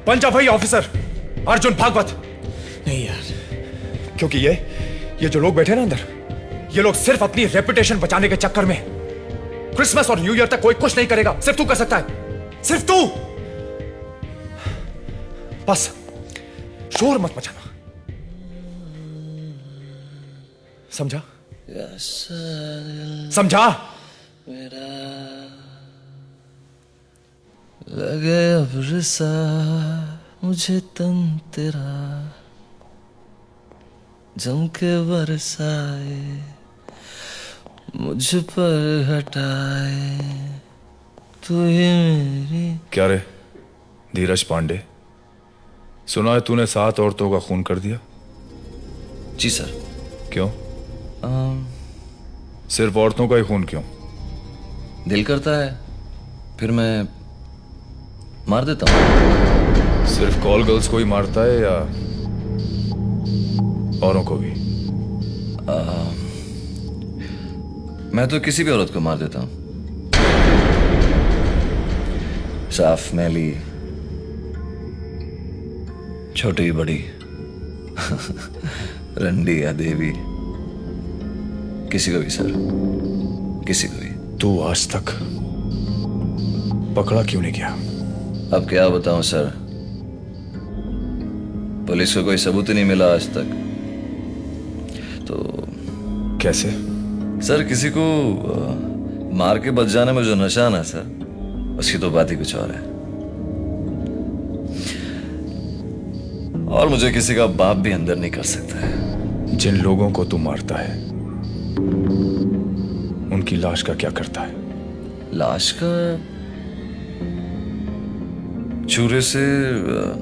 Speaker 14: बन जा भाई ऑफिसर अर्जुन भागवत।
Speaker 2: नहीं यार,
Speaker 14: क्योंकि ये जो लोग बैठे ना अंदर, ये लोग सिर्फ अपनी रेपुटेशन बचाने के चक्कर में क्रिसमस और न्यू ईयर तक कोई कुछ नहीं करेगा, सिर्फ तू कर सकता है, सिर्फ तू। बस शोर मत मचाना, समझा? समझा?
Speaker 17: लगे अब रिसा मुझे तन तेरा, जम के बरसाए मुझ पर हटाए तू ही मेरी।
Speaker 14: क्या रे धीरज पांडे, सुना है तूने 7 औरतों का खून कर दिया?
Speaker 17: जी सर।
Speaker 14: क्यों? सिर्फ औरतों का ही खून क्यों?
Speaker 17: दिल करता है फिर मैं मार देता हूँ।
Speaker 14: सिर्फ कॉल गर्ल्स को ही मारता है या औरों को भी?
Speaker 17: मैं तो किसी भी औरत को मार देता हूँ, साफ मैली छोटी बड़ी रंडी या देवी, किसी को भी सर, किसी को भी।
Speaker 14: तू आज तक पकड़ा क्यों नहीं गया?
Speaker 17: अब क्या बताऊं सर, पुलिस को कोई सबूत ही नहीं मिला आज तक। तो
Speaker 14: कैसे?
Speaker 17: सर किसी को मार के बच जाने में जो नशा ना सर, उसकी तो बात ही कुछ और है। और मुझे किसी का बाप भी अंदर नहीं कर सकता है।
Speaker 14: जिन लोगों को तू मारता है उनकी लाश का क्या करता है?
Speaker 17: लाश का छुरे से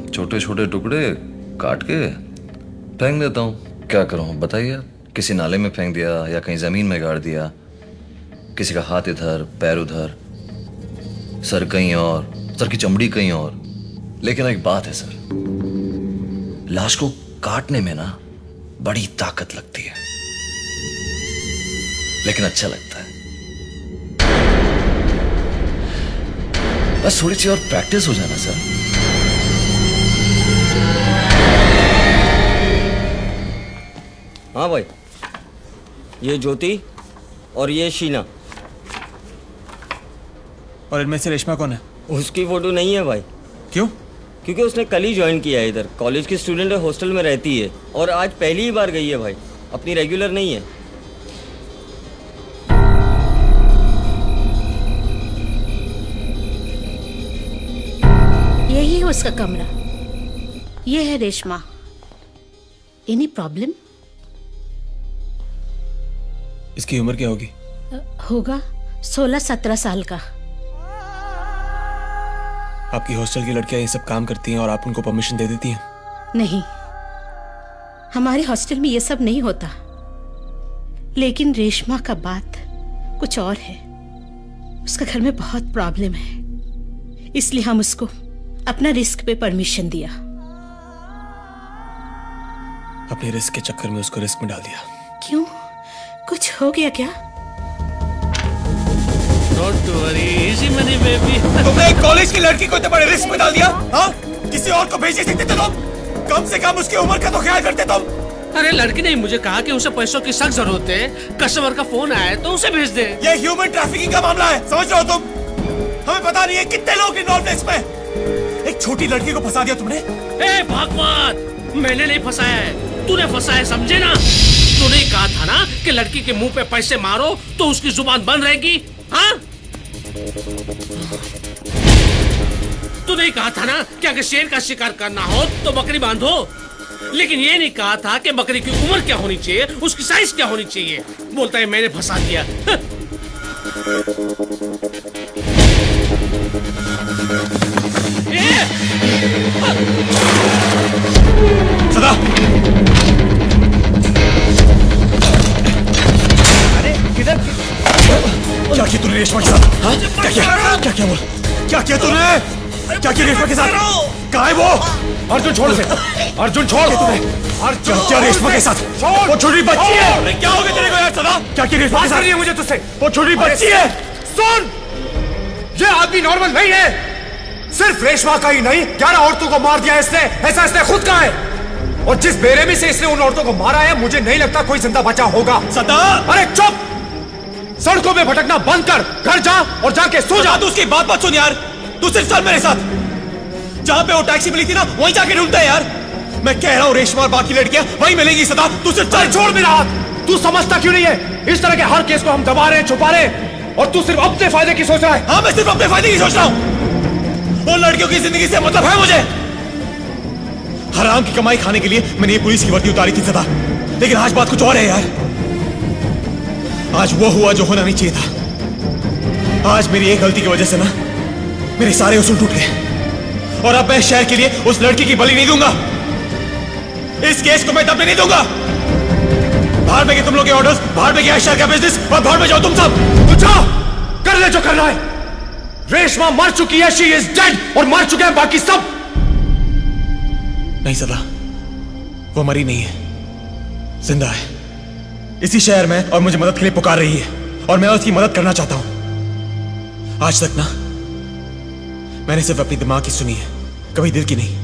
Speaker 17: छोटे छोटे टुकड़े काट के फेंक देता हूँ। क्या करूँ बताइए? किसी नाले में फेंक दिया या कहीं जमीन में गाड़ दिया, किसी का हाथ इधर पैर उधर, सर कहीं और, सर की चमड़ी कहीं और। लेकिन एक बात है सर, लाश को काटने में ना बड़ी ताकत लगती है, लेकिन अच्छा लगता है। बस थोड़ी सी और प्रैक्टिस हो जाना सर।
Speaker 13: हाँ भाई, ये ज्योति और ये शीना,
Speaker 2: और इनमें से रेशमा कौन है?
Speaker 13: उसकी फोटो नहीं है भाई।
Speaker 2: क्यों?
Speaker 13: क्योंकि उसने कल ही ज्वाइन किया है इधर। कॉलेज की स्टूडेंट है, हॉस्टल में रहती है और आज पहली ही बार गई है भाई, अपनी रेगुलर नहीं है।
Speaker 18: यही है उसका कमरा। ये है रेशमा। Any problem?
Speaker 2: इसकी उम्र क्या होगी?
Speaker 18: होगा 16-17 साल का।
Speaker 2: आपकी हॉस्टल की लड़कियां ये सब काम करती हैं और आप उनको परमिशन दे देती हैं?
Speaker 18: नहीं, हमारे हॉस्टल में ये सब नहीं होता। लेकिन रेशमा का बात कुछ और है। उसका घर में बहुत प्रॉब्लम है, इसलिए हम उसको अपना रिस्क पे परमिशन दिया।
Speaker 2: अपने रिस्क के चक्कर में उसको रिस्क में डाल दिया।
Speaker 18: क्यों, कुछ हो गया क्या?
Speaker 3: Don't worry, easy money baby।
Speaker 2: तुमने एक कॉलेज की लड़की को इतने बड़े रिस्क में डाल दिया? हाँ? किसी और को भेज नहीं सकते तुम? कम से कम उसकी उम्र का तो ख्याल करते तुम।
Speaker 3: अरे लड़की ने मुझे कहा कि उसे पैसों की सख्त जरूरत है, कस्टमर का फोन आया तो उसे भेज दे।
Speaker 2: ये ह्यूमन ट्रैफिकिंग का मामला है, समझ रहे हो तुम? हमें पता नहीं है कितने लोग इन्वॉल्व हैं इसमें। एक छोटी लड़की को फंसा दिया तुमने।
Speaker 3: ए भगवान, मैंने नहीं फंसाया है, तूने फंसाया है, समझे ना? तूने कहा था ना कि लड़की के मुंह पे पैसे मारो तो उसकी जुबान बंद रहेगी। हाँ, तूने कहा था ना कि अगर शेर का शिकार करना हो तो बकरी बांधो, लेकिन ये नहीं कहा था कि बकरी की उम्र क्या होनी चाहिए, उसकी साइज क्या होनी चाहिए। बोलता है मैंने फंसा दिया।
Speaker 2: सदा,
Speaker 7: अरे किधर?
Speaker 2: क्या किया तूने रेशमा के साथ? हाँ? क्या किया? क्या किया बोल? क्या किया तूने? क्या किया रेशमा के साथ? कहाँ है वो?
Speaker 7: अर्जुन छोड़ उसे। अर्जुन छोड़ तूने।
Speaker 2: अर्जुन क्या रेशमा के साथ? वो छोटी बच्ची है। क्या हो गया तेरे को यार सदा? क्या किया रेशमा के साथ?
Speaker 7: नहीं है मुझे तुझसे।
Speaker 2: वो छोटी बच्ची है।
Speaker 7: सुन, ये आदमी नॉर्मल नहीं है। सिर्फ रेशमा का ही नहीं, 11 औरतों को मार दिया इसने। ऐसा इसने खुद कहा है। और जिस बेरहमी से इसने उन औरतों को मारा है, मुझे नहीं लगता कोई जिंदा बचा होगा।
Speaker 2: सदा,
Speaker 7: अरे चुप! सड़कों में भटकना बंद कर, घर जा और जाके सो जा।
Speaker 2: तू उसकी बात मत सुन यार। तू सिर्फ चल मेरे साथ। जहां पे वो टैक्सी मिली थी ना, वहीं जाके ढूंढता है यार। मैं कह रहा हूँ रेशमा और बाकी लड़कियां वहीं मिलेंगी। सदा, तू सिर्फ चल।
Speaker 7: छोड़ मेरा हाथ। तू समझता क्यों नहीं है? इस तरह के हर केस को हम दबा रहे हैं, छुपा रहे हैं, और तू सिर्फ अपने फायदे की सोच रहा है।
Speaker 2: हाँ, मैं सिर्फ अपने फायदे की सोच रहा हूँ। वो लड़कियों की जिंदगी से मतलब है मुझे। हराम की कमाई खाने के लिए मैंने ये पुलिस की वर्दी उतारी थी सदा, लेकिन आज बात कुछ और है यार। आज वो हुआ जो होना नहीं चाहिए था। आज मेरी एक गलती की वजह से ना मेरे सारे उसूल टूट गए, और अब मैं शहर के लिए उस लड़की की बलि नहीं दूंगा। इस केस को मैं दबने नहीं दूंगा। बाहर में तुम लोग के ऑर्डर्स, बाहर में शहर का बिजनेस, और बाहर में जाओ तुम सब।
Speaker 7: तो जाओ, कर ले जो करना है। रेशमा मर चुकी है, शी इज डेड, और मर चुके हैं बाकी सब।
Speaker 2: नहीं सदा, वो मरी नहीं है, जिंदा है इसी शहर में, और मुझे मदद के लिए पुकार रही है, और मैं उसकी मदद करना चाहता हूं। आज तक ना मैंने सिर्फ अपनी दिमाग की सुनी है, कभी दिल की नहीं,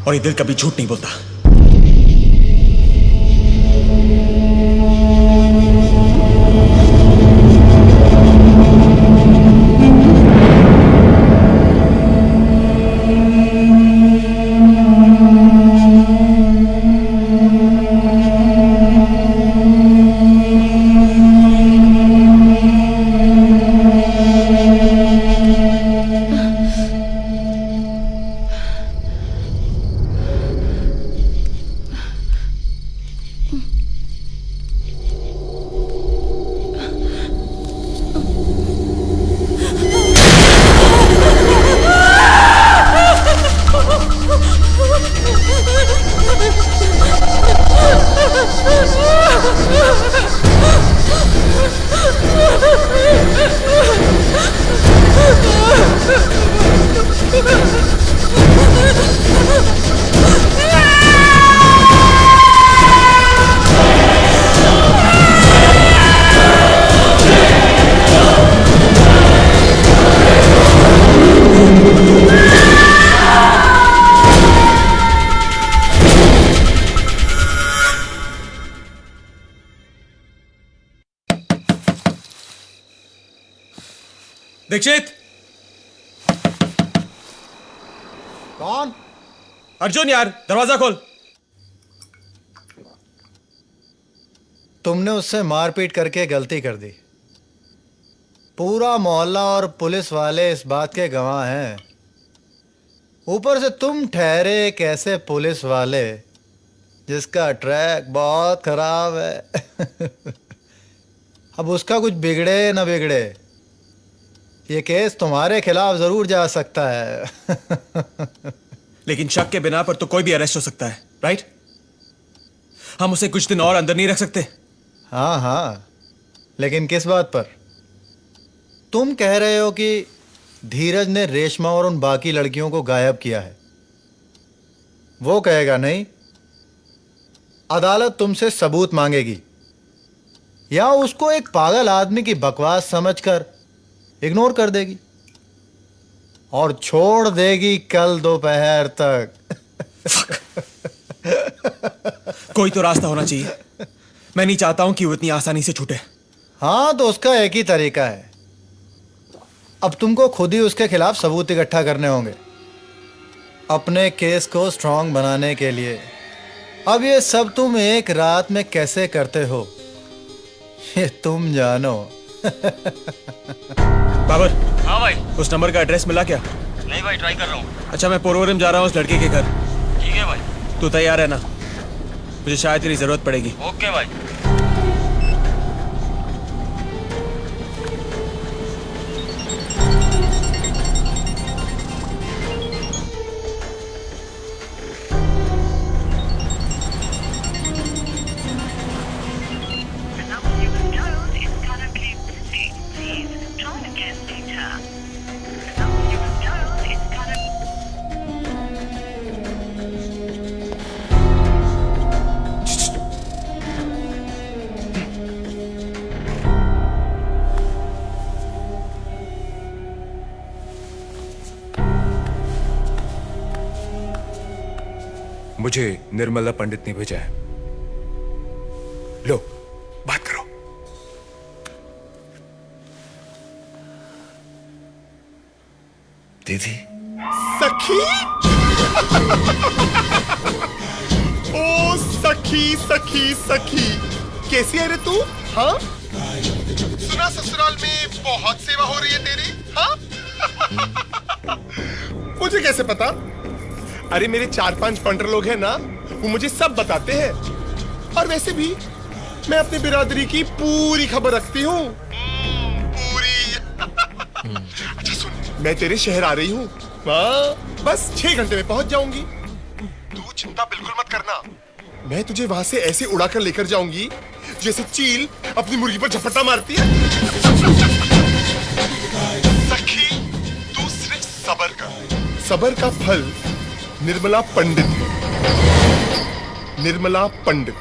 Speaker 2: और ये दिल कभी झूठ नहीं बोलता। दीक्षित।
Speaker 1: कौन?
Speaker 2: अर्जुन यार, दरवाजा खोल।
Speaker 1: तुमने उससे मारपीट करके गलती कर दी। पूरा मोहल्ला और पुलिस वाले इस बात के गवाह हैं। ऊपर से तुम ठहरे एक ऐसे पुलिस वाले जिसका ट्रैक बहुत खराब है। अब उसका कुछ बिगड़े न बिगड़े, ये केस तुम्हारे खिलाफ जरूर जा सकता है।
Speaker 2: लेकिन शक के बिना पर तो कोई भी अरेस्ट हो सकता है, राइट? हम उसे कुछ दिन और अंदर नहीं रख सकते?
Speaker 1: हाँ हाँ, लेकिन किस बात पर? तुम कह रहे हो कि धीरज ने रेशमा और उन बाकी लड़कियों को गायब किया है। वो कहेगा नहीं, अदालत तुमसे सबूत मांगेगी या उसको एक पागल आदमी की बकवास समझकर इग्नोर कर देगी और छोड़ देगी कल दोपहर तक।
Speaker 2: कोई तो रास्ता होना चाहिए। मैं नहीं चाहता हूं कि वो इतनी आसानी से छूटे।
Speaker 1: हाँ, तो उसका एक ही तरीका है। अब तुमको खुद ही उसके खिलाफ सबूत इकट्ठा करने होंगे अपने केस को स्ट्रांग बनाने के लिए। अब ये सब तुम एक रात में कैसे करते हो, ये तुम जानो।
Speaker 2: बाबर।
Speaker 16: हाँ भाई।
Speaker 2: उस नंबर का एड्रेस मिला क्या?
Speaker 16: नहीं भाई, ट्राई कर रहा हूँ।
Speaker 2: अच्छा, मैं पोरवरम जा रहा हूँ उस लड़के के घर।
Speaker 16: ठीक है भाई।
Speaker 2: तू तैयार है ना? मुझे शायद तेरी जरूरत पड़ेगी।
Speaker 16: ओके भाई।
Speaker 14: मुझे निर्मला पंडित ने भेजा है। लो, बात करो।
Speaker 17: दीदी।
Speaker 19: सखी। ओ सखी सखी सखी, कैसी है रे तू? हाँ, सुना ससुराल में बहुत सेवा हो रही है तेरी। हाँ। मुझे कैसे पता? अरे मेरे 4-5 पंडर लोग हैं ना, वो मुझे सब बताते हैं। और वैसे भी मैं अपनी बिरादरी की पूरी खबर रखती हूँ। पूरी। अच्छा सुन, मैं तेरे शहर आ रही हूँ। बस 6 घंटे में पहुंच जाऊंगी। तू चिंता बिल्कुल मत करना। मैं तुझे वहां से ऐसे उड़ाकर लेकर जाऊंगी जैसे चील अपनी मुर्गी पर झपट्टा मारती है। सखी, तू सिर्फ सब्र कर। सब्र का फल निर्मला पंडित है। निर्मला पंडित।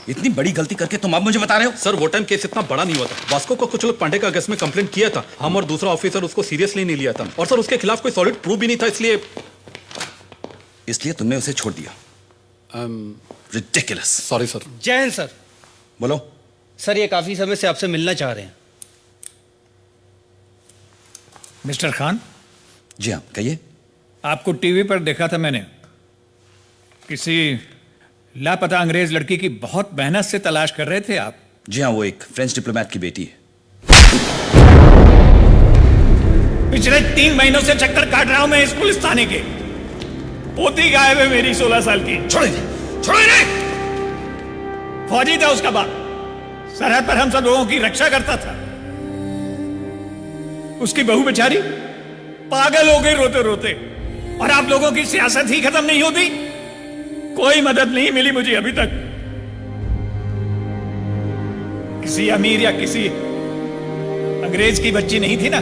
Speaker 6: इतनी बड़ी गलती करके तुम अब मुझे बता रहे हो?
Speaker 11: सर वो टाइम केस इतना बड़ा नहीं हुआ था। वास्को को कुछ लोग पांडे का अगेंस्ट में कंप्लेंट किया था, हम और दूसरा ऑफिसर उसको सीरियसली नहीं लिया था, और सर उसके खिलाफ कोई सॉलिड प्रूफ भी नहीं था,
Speaker 6: इसलिए तुमने उसे छोड़ दिया। रिडिकुलस।
Speaker 11: Sorry sir.
Speaker 20: जय हिंद सर।
Speaker 6: बोलो।
Speaker 20: सर ये काफी समय से आपसे मिलना चाह रहे हैं।
Speaker 21: मिस्टर खान।
Speaker 6: जी हाँ, कहिए।
Speaker 21: आपको टीवी पर देखा था मैंने, किसी लापता अंग्रेज लड़की की बहुत मेहनत से तलाश कर रहे थे आप।
Speaker 6: जी हाँ, वो एक फ्रेंच डिप्लोमेट की बेटी है।
Speaker 21: पिछले 3 महीनों से चक्कर काट रहा हूं मैं इस पुलिस थाने के। पोती गायब है मेरी 16 साल की। छोड़े फौजी था उसका बाप, सरहद पर हम सब लोगों की रक्षा करता था। उसकी बहू बेचारी पागल हो गई रोते रोते, और आप लोगों की सियासत ही खत्म नहीं होती। कोई मदद नहीं मिली मुझे अभी तक, किसी अमीर या किसी अंग्रेज की बच्ची नहीं थी ना,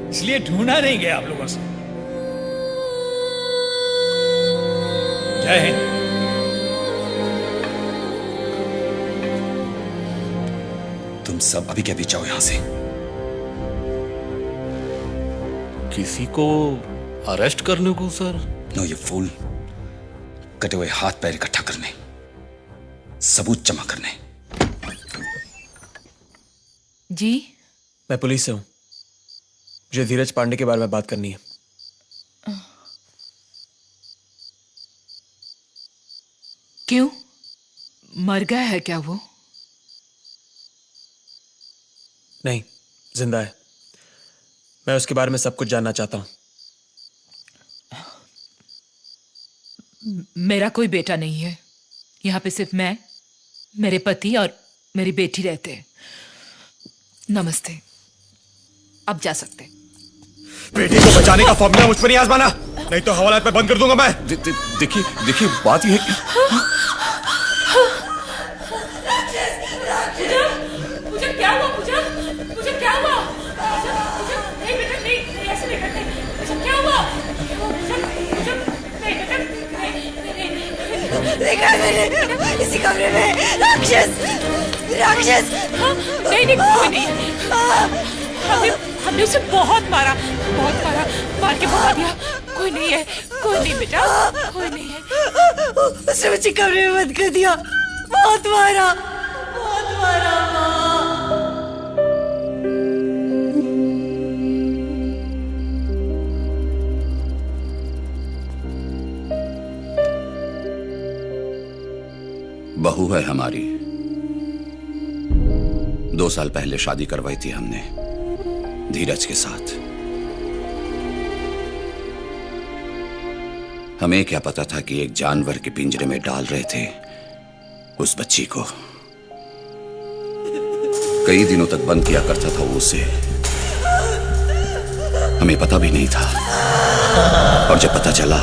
Speaker 21: इसलिए ढूंढा नहीं गया आप लोगों से। जय हिंद।
Speaker 6: तुम सब अभी के अभी जाओ यहां से।
Speaker 11: किसी को अरेस्ट करने को सर?
Speaker 6: No you fool. कटे हुए हाथ पैर इकट्ठा करने, सबूत जमा करने।
Speaker 5: जी
Speaker 2: मैं पुलिस से हूं, मुझे धीरज पांडे के बारे में बात करनी है।
Speaker 5: क्यों, मर गया है क्या वो?
Speaker 2: नहीं, जिंदा है। मैं उसके बारे में सब कुछ जानना चाहता हूं।
Speaker 5: मेरा कोई बेटा नहीं है, यहाँ पे सिर्फ मैं, मेरे पति और मेरी बेटी रहते हैं। नमस्ते, अब जा सकते।
Speaker 2: बेटी को बचाने का फॉर्मूला मुझ पर नहीं आजमाना, नहीं तो हवालात में बंद कर दूंगा मैं।
Speaker 11: देखिए बात ये है।
Speaker 5: मुझे क्या हुआ? मुझे क्या हुआ? नहीं बेटा, नहीं ऐसे नहीं करते। मुझे क्या हुआ?
Speaker 10: देखा मैंने इसी कमरे में राक्षस।
Speaker 5: नहीं कोई नहीं। हमने उसे बहुत मारा, मार के भगा दिया। कोई नहीं है बेटा, कोई नहीं है।
Speaker 10: उसने मुझे कमरे में बंद कर दिया, बहुत मारा।
Speaker 22: बहू है हमारी, 2 साल पहले शादी करवाई थी हमने धीरज के साथ। हमें क्या पता था कि एक जानवर के पिंजरे में डाल रहे थे उस बच्ची को। कई दिनों तक बंद किया करता था वो उसे, हमें पता भी नहीं था। और जब पता चला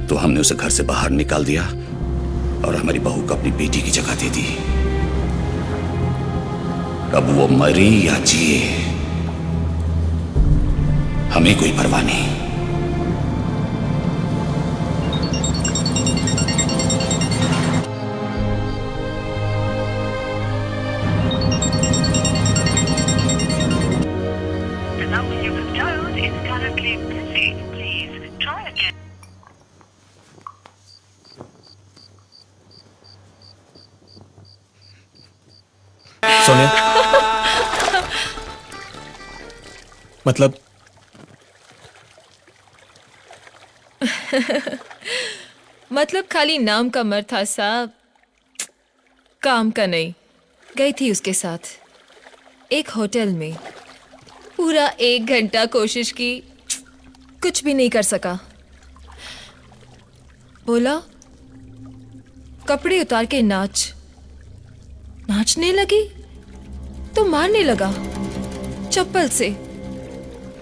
Speaker 22: तो हमने उसे घर से बाहर निकाल दिया और हमारी बहू को अपनी बेटी की जगह दे दी। अब वो मरी या जिए हमें कोई परवाह नहीं।
Speaker 2: सोनिया,
Speaker 5: मतलब खाली नाम का मर्द था साहब, काम का नहीं। गई थी उसके साथ एक होटल में, पूरा 1 घंटा कोशिश की, कुछ भी नहीं कर सका। बोला कपड़े उतार के नाचने लगी तो मारने लगा चप्पल से,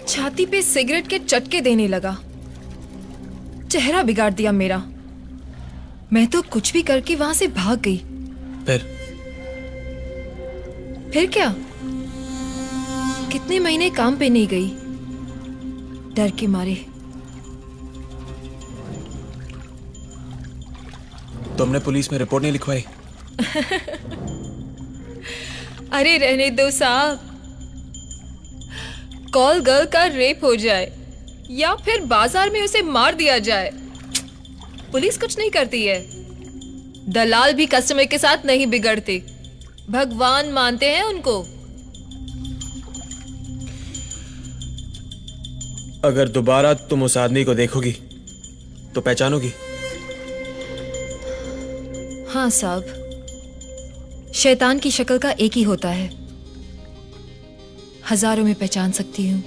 Speaker 5: छाती पे सिगरेट के चटके देने लगा। चेहरा बिगाड़ दिया मेरा। मैं तो कुछ भी करके वहां से भाग गई। फिर क्या, कितने महीने काम पे नहीं गई, डर के मारे।
Speaker 2: तुमने पुलिस में रिपोर्ट नहीं लिखवाई?
Speaker 5: अरे रहने दो साहब, कॉल गर्ल का रेप हो जाए या फिर बाजार में उसे मार दिया जाए, पुलिस कुछ नहीं करती है। दलाल भी कस्टमर के साथ नहीं बिगड़ते, भगवान मानते हैं उनको।
Speaker 2: अगर दोबारा तुम उस आदमी को देखोगी तो पहचानोगी?
Speaker 5: हाँ साहब, शैतान की शक्ल का एक ही होता है, हजारों में पहचान सकती हूँ।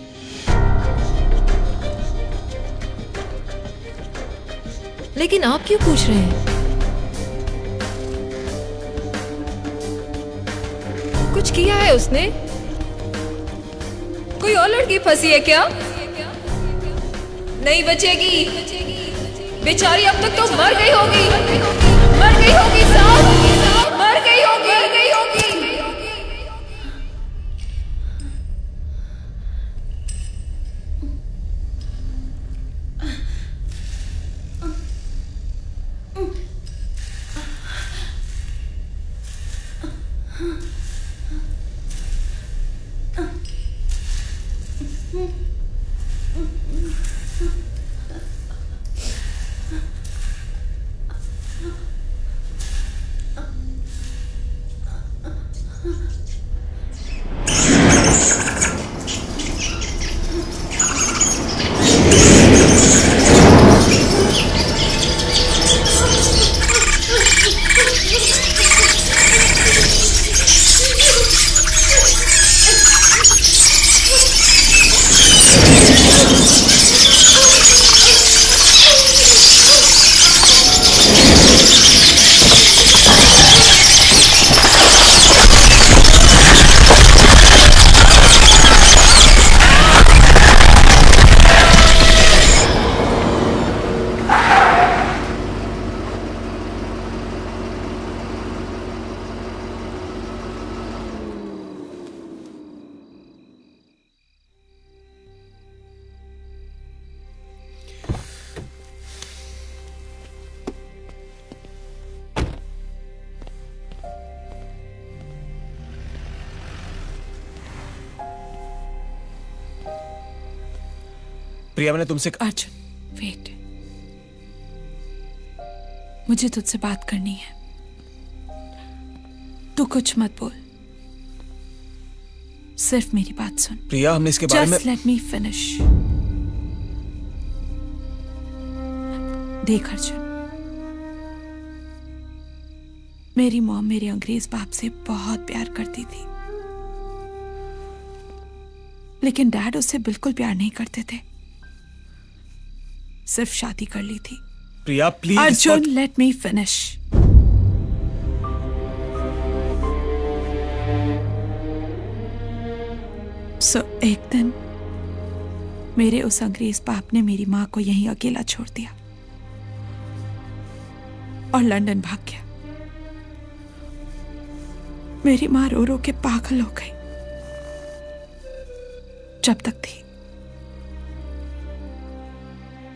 Speaker 5: लेकिन आप क्यों पूछ रहे हैं? कुछ किया है उसने? कोई और लड़की फंसी है क्या? नहीं बचेगी बेचारी, अब तक तो मर गई होगी, मर गई होगी साहब, मर गई होगी, मर गई होगी।
Speaker 2: प्रिया, मैंने तुमसे
Speaker 4: अर्जुन, वेट, मुझे तुझसे बात करनी है। तू कुछ मत बोल, सिर्फ मेरी बात सुन।
Speaker 2: प्रिया, हमने इसके बारे में
Speaker 4: Just let me finish। देख अर्जुन, मेरी मॉम मेरे अंग्रेज बाप से बहुत प्यार करती थी, लेकिन डैड उससे बिल्कुल प्यार नहीं करते थे, सिर्फ शादी कर ली थी।
Speaker 2: Priya please.
Speaker 4: Arjun, let me finish. So एक दिन मेरे उस अंग्रेज बाप ने मेरी माँ को यहीं अकेला छोड़ दिया और लंदन भाग गया। मेरी माँ रो रो के पागल हो गई। जब तक थी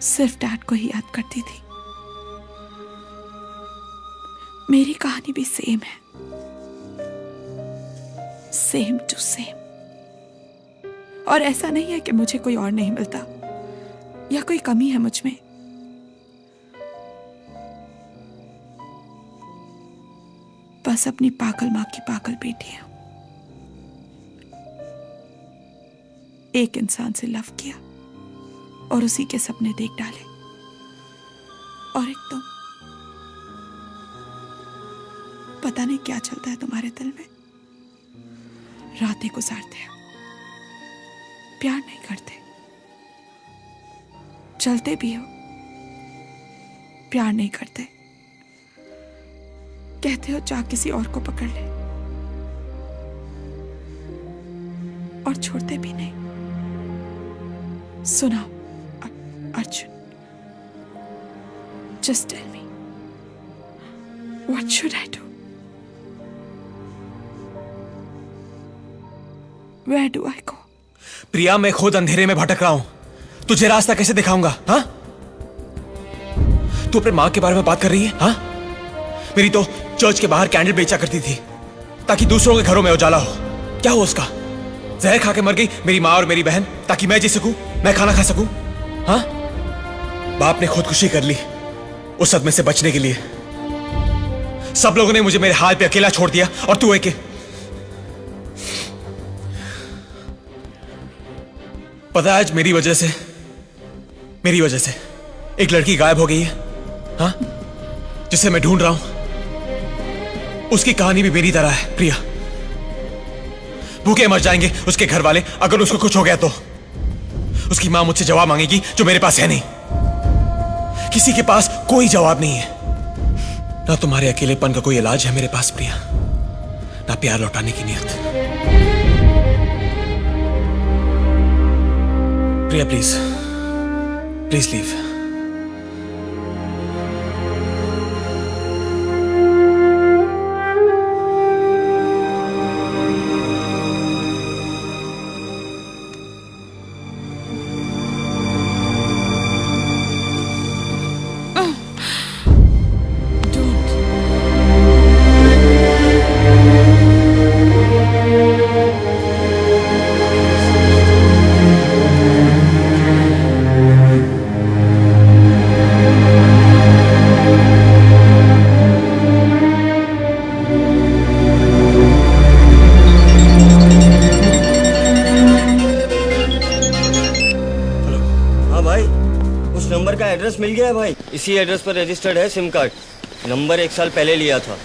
Speaker 4: सिर्फ डैड को ही याद करती थी। मेरी कहानी भी सेम है, सेम टू सेम। और ऐसा नहीं है कि मुझे कोई और नहीं मिलता या कोई कमी है मुझ में। बस अपनी पागल मां की पागल बेटी हूं। एक इंसान से लव किया और उसी के सपने देख डाले, और एक तुम। पता नहीं क्या चलता है तुम्हारे दिल में। रातें गुजारते हो, प्यार नहीं करते, चलते भी हो, प्यार नहीं करते। कहते हो चाह किसी और को पकड़ ले, और छोड़ते भी नहीं। सुनाओ Arjun, just tell me, what should I do? Where do I go?
Speaker 2: प्रिया, मैं खुद अंधेरे में भटक रहा हूं, तुझे रास्ता कैसे दिखाऊंगा? हाँ, तू अपने माँ के बारे में बात कर रही है? हाँ, मेरी तो चर्च के बाहर कैंडल बेचा करती थी ताकि दूसरों के घरों में उजाला हो। क्या हुआ उसका? जहर खा के मर गई मेरी माँ और मेरी बहन ताकि मैं जी सकूं, मैं खाना खा सकूं। हाँ, बाप ने खुदकुशी कर ली उस सदमे से बचने के लिए। सब लोगों ने मुझे मेरे हाल पे अकेला छोड़ दिया और तू एक। पता है आज मेरी वजह से एक लड़की गायब हो गई है, हाँ, जिसे मैं ढूंढ रहा हूं। उसकी कहानी भी मेरी तरह है प्रिया। भूखे मर जाएंगे उसके घर वाले अगर उसको कुछ हो गया तो। उसकी मां मुझसे जवाब मांगेगी जो मेरे पास है नहीं। किसी के पास कोई जवाब नहीं है। ना तुम्हारे अकेलेपन का कोई इलाज है मेरे पास प्रिया, ना प्यार लौटाने की नियत। प्रिया प्लीज लीव।
Speaker 13: एड्रेस मिल गया है भाई। इसी एड्रेस पर रजिस्टर्ड है सिम कार्ड। नंबर 1 साल पहले लिया था,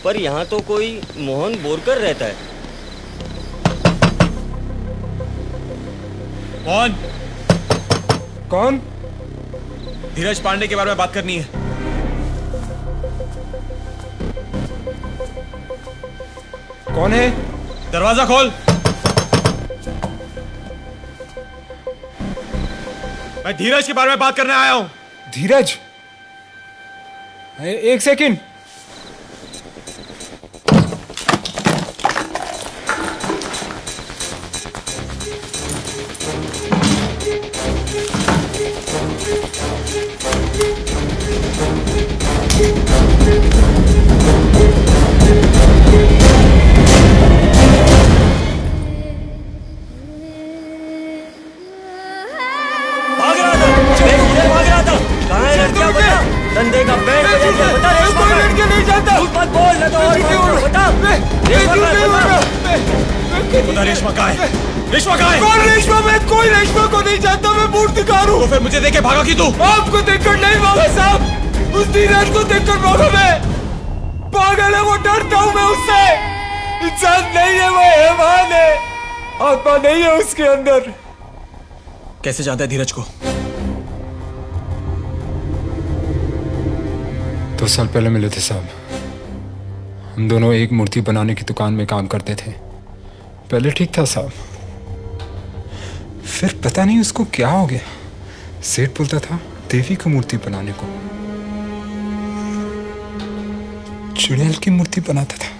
Speaker 13: पर यहाँ तो कोई मोहन बोरकर रहता है।
Speaker 2: कौन? कौन? धीरज पांडे के बारे में बात करनी है। कौन है? दरवाजा खोल। मैं धीरज के बारे में बात करने आया हूं।
Speaker 14: धीरज, एक सेकंड।
Speaker 13: धंधे का बैंड बजा के बता रे। कोई लड़के नहीं जाता। झूठ मत बोल, न तो और बता।
Speaker 2: बता रेशमा कहाँ है? रेशमा कहाँ है?
Speaker 14: कौन रेशमा? मैं कोई रेशमा को नहीं जानता। मैं मूर्तिकार हूँ।
Speaker 2: तो फिर मुझे देखे भागा क्यों तू?
Speaker 14: आपको देखकर नहीं भागा साहब, उस धीरज को देखकर भागा मैं। पागल है वो, डरता हूँ मैं उससे। इंसान नहीं है वो, हैवान है। आत्मा नहीं है उसके अंदर।
Speaker 2: कैसे जानता है धीरज को?
Speaker 14: 2 साल पहले मिले थे साहब। हम दोनों एक मूर्ति बनाने की दुकान में काम करते थे। पहले ठीक था साहब, फिर पता नहीं उसको क्या हो गया। सेठ बोलता था देवी की मूर्ति बनाने को, चुड़ैल की मूर्ति बनाता था,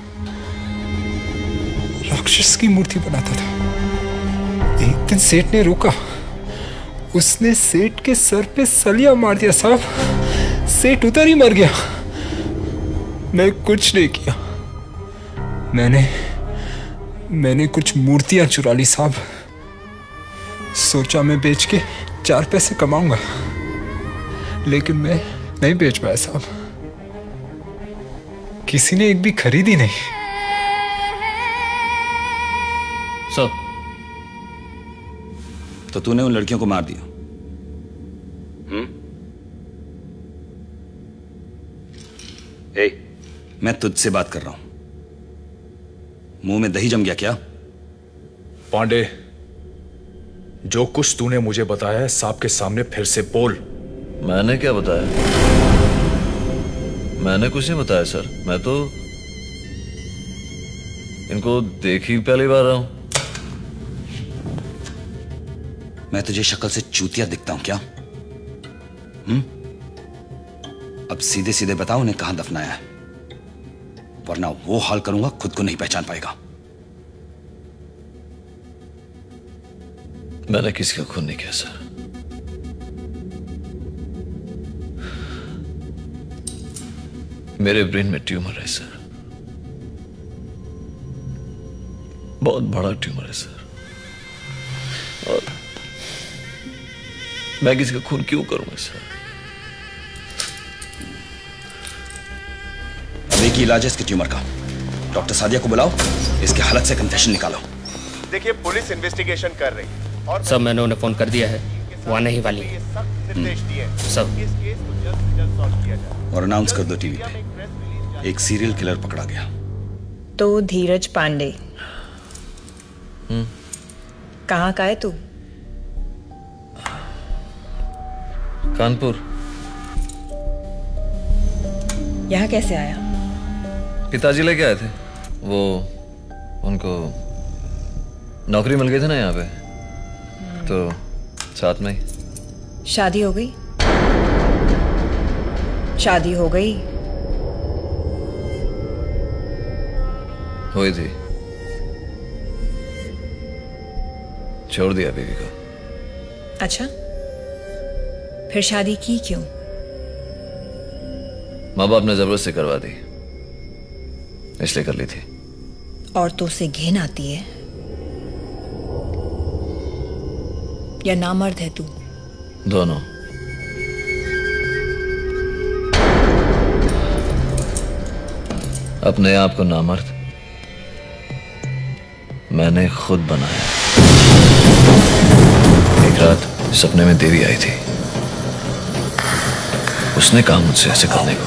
Speaker 14: राक्षस की मूर्ति बनाता था। एक दिन सेठ ने रोका, उसने सेठ के सर पे सलिया मार दिया साहब। सेठ उधर ही मर गया। मैं कुछ नहीं किया। मैंने कुछ मूर्तियां चुरा ली साहब। सोचा मैं बेच के 4 पैसे कमाऊंगा, लेकिन मैं नहीं बेच पाया साहब। किसी ने एक भी खरीदी नहीं।
Speaker 6: सर, तो तूने उन लड़कियों को मार दिया? मैं तुझसे बात कर रहा हूं। मुंह में दही जम गया क्या?
Speaker 14: पांडे, जो कुछ तूने मुझे बताया है साहब के सामने फिर से बोल।
Speaker 17: मैंने क्या बताया? मैंने कुछ नहीं बताया सर। मैं तो इनको देख ही पहली बार रहा हूं।
Speaker 6: मैं तुझे शक्ल से चूतिया दिखता हूं क्या? अब सीधे सीधे बताओ उन्हें कहां दफनाया है, वरना वो हाल करूंगा खुद को नहीं पहचान पाएगा।
Speaker 17: मैंने किसी का खून नहीं किया सर। मेरे ब्रेन में ट्यूमर है सर, बहुत बड़ा ट्यूमर है सर, और मैं किसी का खून क्यों करूंगा सर?
Speaker 6: अब एक ही इलाज है इसके ट्यूमर का। डॉक्टर सादिया को बुलाओ, इसके हालत से कन्फेशन निकालो।
Speaker 19: देखिए पुलिस इन्वेस्टिगेशन कर रही है और
Speaker 3: सब मैंने उन्हें फोन कर दिया है, वो आने ही वाली है।
Speaker 19: निर्देश दिए हैं।
Speaker 3: सब
Speaker 19: इस केस को जल्द से जल्द सॉल्व किया जाए।
Speaker 6: और अनाउंस कर दो टीवी पे, एक सीरियल किलर पकड़ा गया।
Speaker 8: तो धीरज पांडे कहाँ का है तू?
Speaker 17: कानपुर।
Speaker 8: यहाँ कैसे आया?
Speaker 17: पिताजी लेके आए थे, वो उनको नौकरी मिल गई थी ना यहाँ पे, तो साथ में ही।
Speaker 8: शादी हो गई? शादी हो गई?
Speaker 17: हुई थी, छोड़ दिया बीवी को।
Speaker 8: अच्छा, फिर शादी की क्यों?
Speaker 17: माँ बाप ने जबरदस्ती से करवा दी, इसलिए कर ली थी।
Speaker 8: और तो उसे घिन आती है या नामर्द है तू?
Speaker 17: दोनों। अपने आप को नामर्द मैंने खुद बनाया। एक रात सपने में देवी आई थी, उसने कहा मुझसे ऐसे करने को,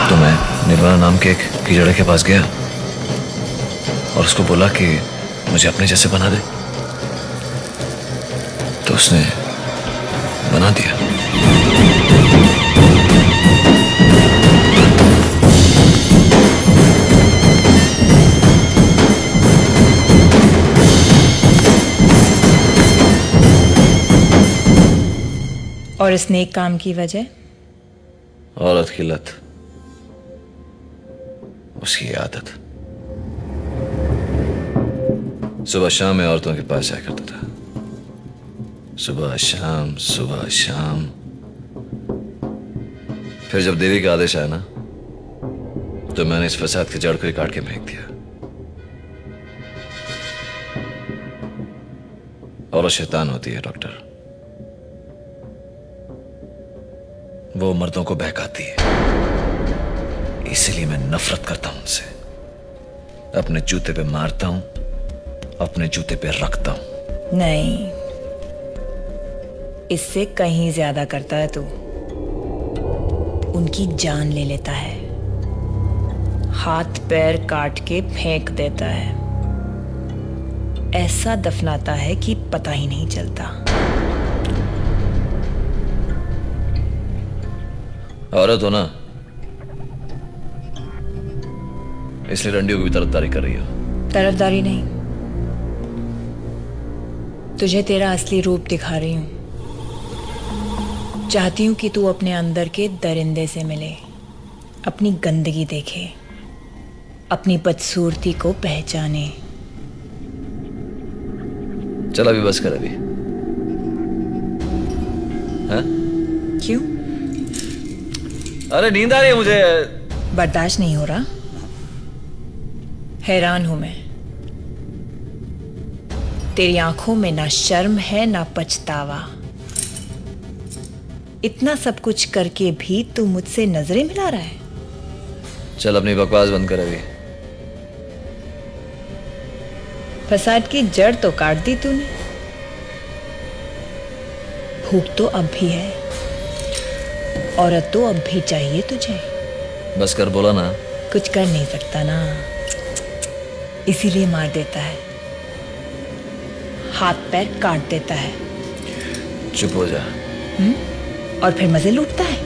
Speaker 17: तो मैं निर्वाणा नाम के एक कीचड़े के पास गया और उसको बोला कि मुझे अपने जैसे बना दे, तो उसने बना दिया।
Speaker 8: और इस नेक काम की वजह?
Speaker 17: औरत की लत, उसकी आदत। सुबह शाम मैं औरतों के पास जाया करता था, सुबह शाम सुबह शाम। फिर जब देवी का आदेश आया ना, तो मैंने इस फसाद के जड़ को ही काट के फेंक दिया। औरत शैतान होती है डॉक्टर, वो मर्दों को बहकाती है, इसलिए मैं नफरत करता हूं उनसे। अपने जूते पे मारता हूं, अपने जूते पे रखता हूं।
Speaker 8: नहीं, इससे कहीं ज्यादा करता है तू। उनकी जान ले लेता है, हाथ पैर काट के फेंक देता है, ऐसा दफनाता है कि पता ही नहीं चलता।
Speaker 17: औरत हो ना, इसलिए रंडियों की भी तरफदारी कर रही हो।
Speaker 8: तरफदारी नहीं, तुझे तेरा असली रूप दिखा रही हूं। चाहती हूं कि तू अपने अंदर के दरिंदे से मिले, अपनी गंदगी देखे, अपनी बदसूरती को पहचाने।
Speaker 17: चल अभी बस कर अभी। हाँ?
Speaker 8: क्यों?
Speaker 17: अरे नींद आ रही है मुझे।
Speaker 8: बर्दाश्त नहीं हो रहा। हैरान हूं मैं, तेरी आंखों में ना शर्म है ना पछतावा। इतना सब कुछ करके भी तू मुझसे नजरें मिला रहा है।
Speaker 17: चल अपनी बकवास बंद कर अभी।
Speaker 8: फसाद की जड़ तो काट दी तूने, भूख तो अब भी है, औरत तो अब भी चाहिए तुझे।
Speaker 17: बस कर बोला ना।
Speaker 8: कुछ कर नहीं सकता ना, इसीलिए मार देता है, हाथ पैर काट देता है।
Speaker 17: चुप हो जा।
Speaker 8: और फिर मजे लूटता है।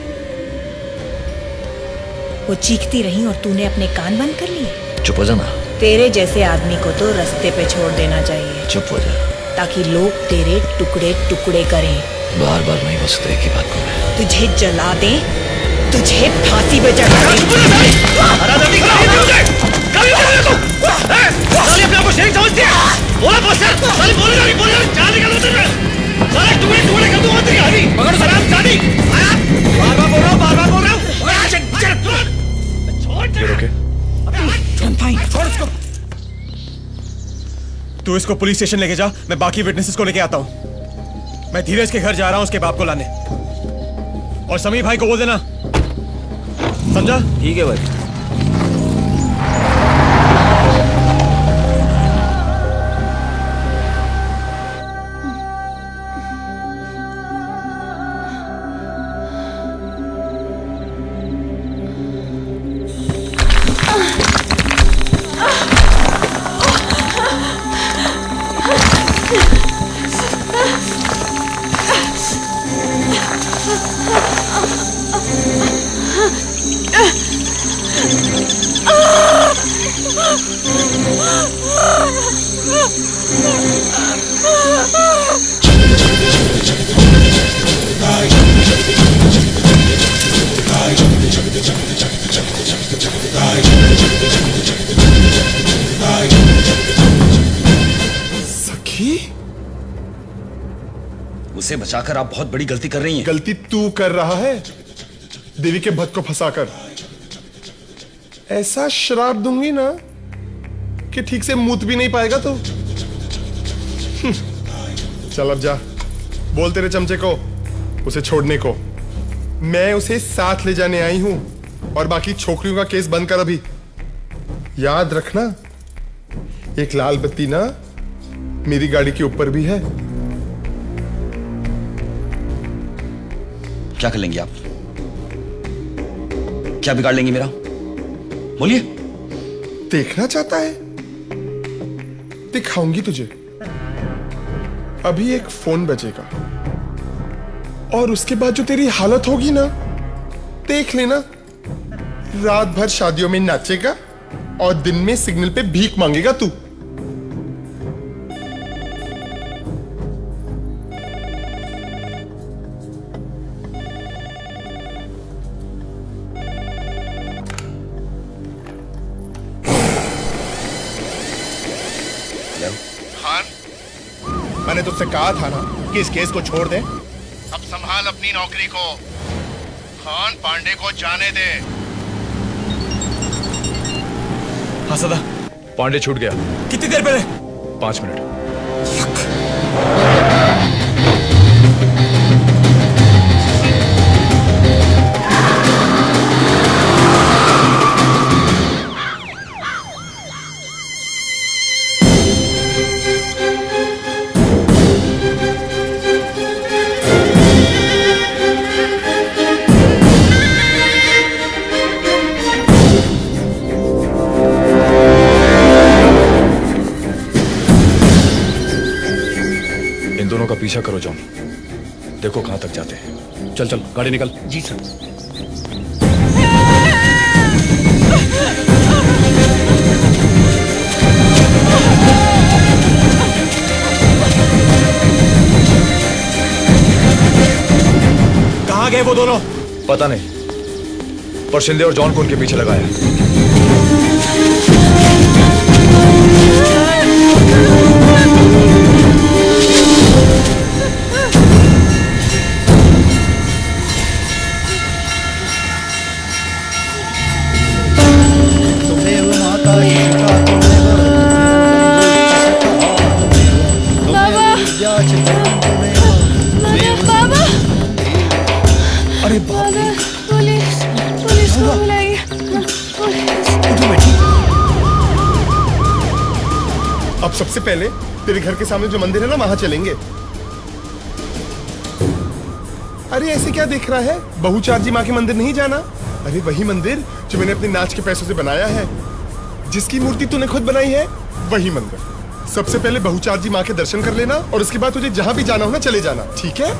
Speaker 8: वो चीखती रही और तूने अपने कान बंद कर लिए।
Speaker 17: चुप हो जा ना।
Speaker 8: तेरे जैसे आदमी को तो रास्ते पे छोड़ देना चाहिए।
Speaker 17: चुप हो जा,
Speaker 8: ताकि लोग तेरे टुकड़े टुकड़े करें।
Speaker 17: बार बार नहीं हो सकता एक ही बात को मैं।
Speaker 8: तुझे जला दे, तुझे फांसी पे चढ़ा दे।
Speaker 21: अपने आप को शेख समझती है? बोला बॉसर, साली बोलेगा नहीं, बोलेगा नहीं, जान निकालो तेरे। साले टुकड़े टुकड़े कर दूंगा तेरी हड्डी। पकड़ो सलाम शादी। आया
Speaker 2: तू इसको पुलिस स्टेशन लेके जा, मैं बाकी विटनेसेस को लेके आता हूँ। मैं धीरज के घर जा रहा हूँ उसके बाप को लाने। और समीर भाई को बोल देना, समझा?
Speaker 13: ठीक है भाई।
Speaker 6: उसे बचाकर आप बहुत बड़ी गलती कर रही हैं।
Speaker 19: गलती तू कर रहा है देवी के भक्त को फंसाकर। ऐसा श्राप दूंगी ना कि ठीक से मूत भी नहीं पाएगा तो। चल अब जा, बोल तेरे चमचे को उसे छोड़ने को। मैं उसे साथ ले जाने आई हूं और बाकी छोकरियों का केस बंद कर अभी। याद रखना, एक लाल बत्ती ना मेरी गाड़ी के ऊपर भी है।
Speaker 6: क्या कर लेंगी आप? क्या बिगाड़ लेंगी मेरा? बोलिए।
Speaker 19: देखना चाहता है? दिखाऊंगी तुझे। अभी एक फोन बजेगा और उसके बाद जो तेरी हालत होगी ना, देख लेना। रात भर शादियों में नाचेगा और दिन में सिग्नल पे भीख मांगेगा तू।
Speaker 9: मैंने तुझसे कहा था ना कि इस केस को छोड़ दे। अब संभाल अपनी नौकरी को। खान पांडे को जाने दे।
Speaker 14: हाँ सदा, पांडे छूट गया।
Speaker 2: कितनी देर पहले?
Speaker 14: 5 मिनट। पीछा करो जॉन, देखो कहां तक जाते हैं।
Speaker 11: चल चल गाड़ी निकल।
Speaker 20: जी सर।
Speaker 2: कहां गए वो दोनों?
Speaker 14: पता नहीं, पर शिंदे और जॉन को उनके पीछे लगाया।
Speaker 2: अरे बाप रे,
Speaker 4: पुलिस को बुलाइए।
Speaker 19: अब सबसे पहले तेरे घर के सामने जो मंदिर है ना, वहां चलेंगे। अरे ऐसे क्या देख रहा है? बहुचार्जी माँ के मंदिर नहीं जाना? अरे वही मंदिर जो मैंने अपने नाच के पैसों से बनाया है, जिसकी मूर्ति तूने खुद बनाई है, वही मंदिर। सबसे पहले बहुचार्जी माँ के दर्शन कर लेना और उसके बाद तुझे जहां भी जाना हो ना, चले जाना, ठीक है?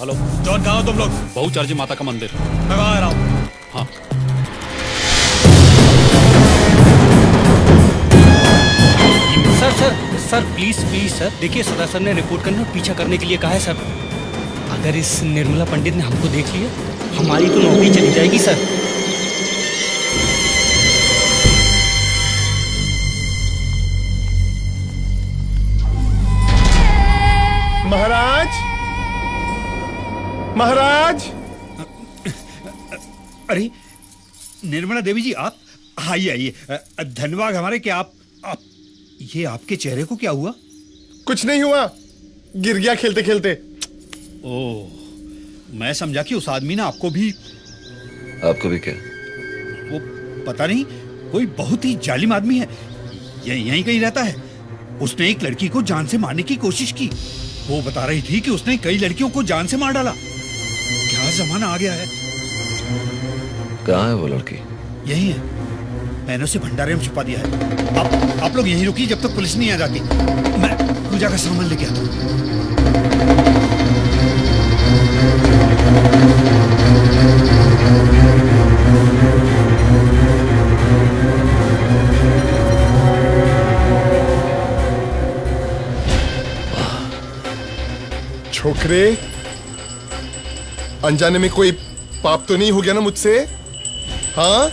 Speaker 11: हेलो
Speaker 2: जॉन, कहाँ हो तुम लोग?
Speaker 11: बहुचार्जी माता का मंदिर।
Speaker 2: मैं वहां आ रहा हूँ।
Speaker 11: हाँ।
Speaker 20: Sir sir sir please please sir, देखिए सदा सर ने रिपोर्ट करने और पीछा करने के लिए कहा है सर। अगर इस निर्मला पंडित ने हमको देख लिया, हमारी तो नौकरी चली जाएगी सर।
Speaker 19: महाराज।
Speaker 21: अरे निर्मला देवी जी, आप आइए आइए। धन्यवाद हमारे कि आप ये आपके चेहरे को क्या हुआ?
Speaker 19: कुछ नहीं हुआ, गिर गया खेलते खेलते।
Speaker 21: ओह, मैं समझा कि उस आदमी ने आपको भी
Speaker 17: क्या?
Speaker 21: वो पता नहीं, कोई बहुत ही जालिम आदमी है, यहीं कहीं रहता है। उसने एक लड़की को जान से मारने की कोशिश की। वो बता रही थी कि उसने कई लड़कियों को जान से मार डाला। क्या जमाना आ गया है।
Speaker 17: कहाँ है वो लड़की?
Speaker 21: यही है, मैंने उसे भंडारे में छुपा दिया है। आप लोग यहीं रुकिए जब तक पुलिस नहीं आ जाती। मैं पूजा का सामान लेके आता हूँ।
Speaker 19: छोकरे, अनजाने में कोई पाप तो नहीं हो गया ना मुझसे? हाँ?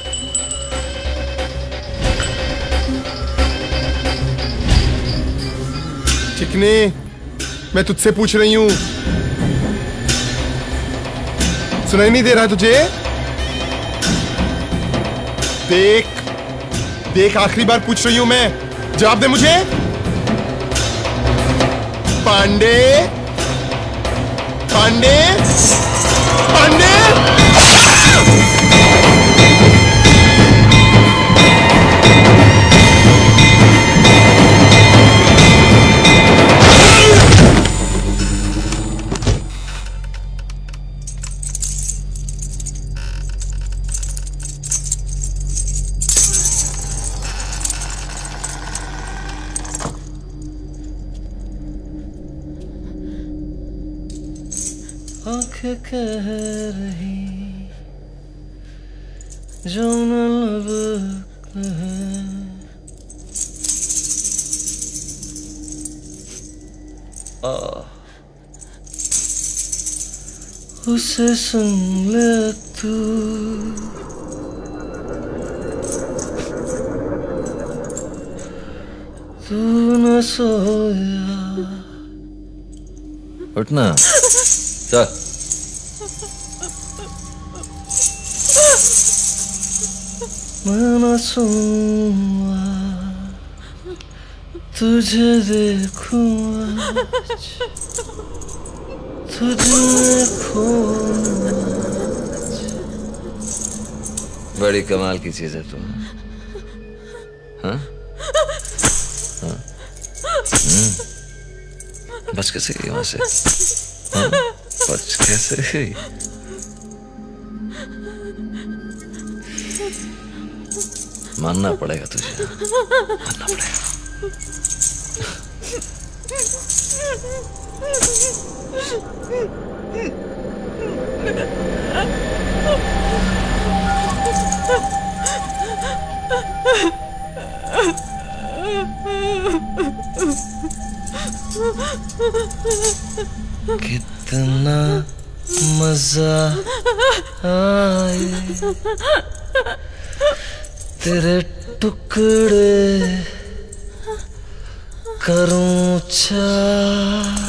Speaker 19: चिकने, मैं तुझसे पूछ रही हूं, सुनाई नहीं दे रहा तुझे? देख आखिरी बार पूछ रही हूं मैं, जवाब दे मुझे। पांडे, पांडे, पांडे।
Speaker 12: आँखें कह रही जो न लब है, उसे सुन ले तू। तू न सोया।
Speaker 17: उठना, चल।
Speaker 12: मैं न सोऊंगा, तुझे देखूंगा, तुझे खोऊंगा।
Speaker 17: बड़ी कमाल की चीज है तुम। हाँ? हाँ? बच कैसे गई वहां से? हाँ? बच कैसे गई? मानना पड़ेगा तुझे, मानना पड़ेगा।
Speaker 12: कितना मजा आए तेरे टुकड़े करूं चार।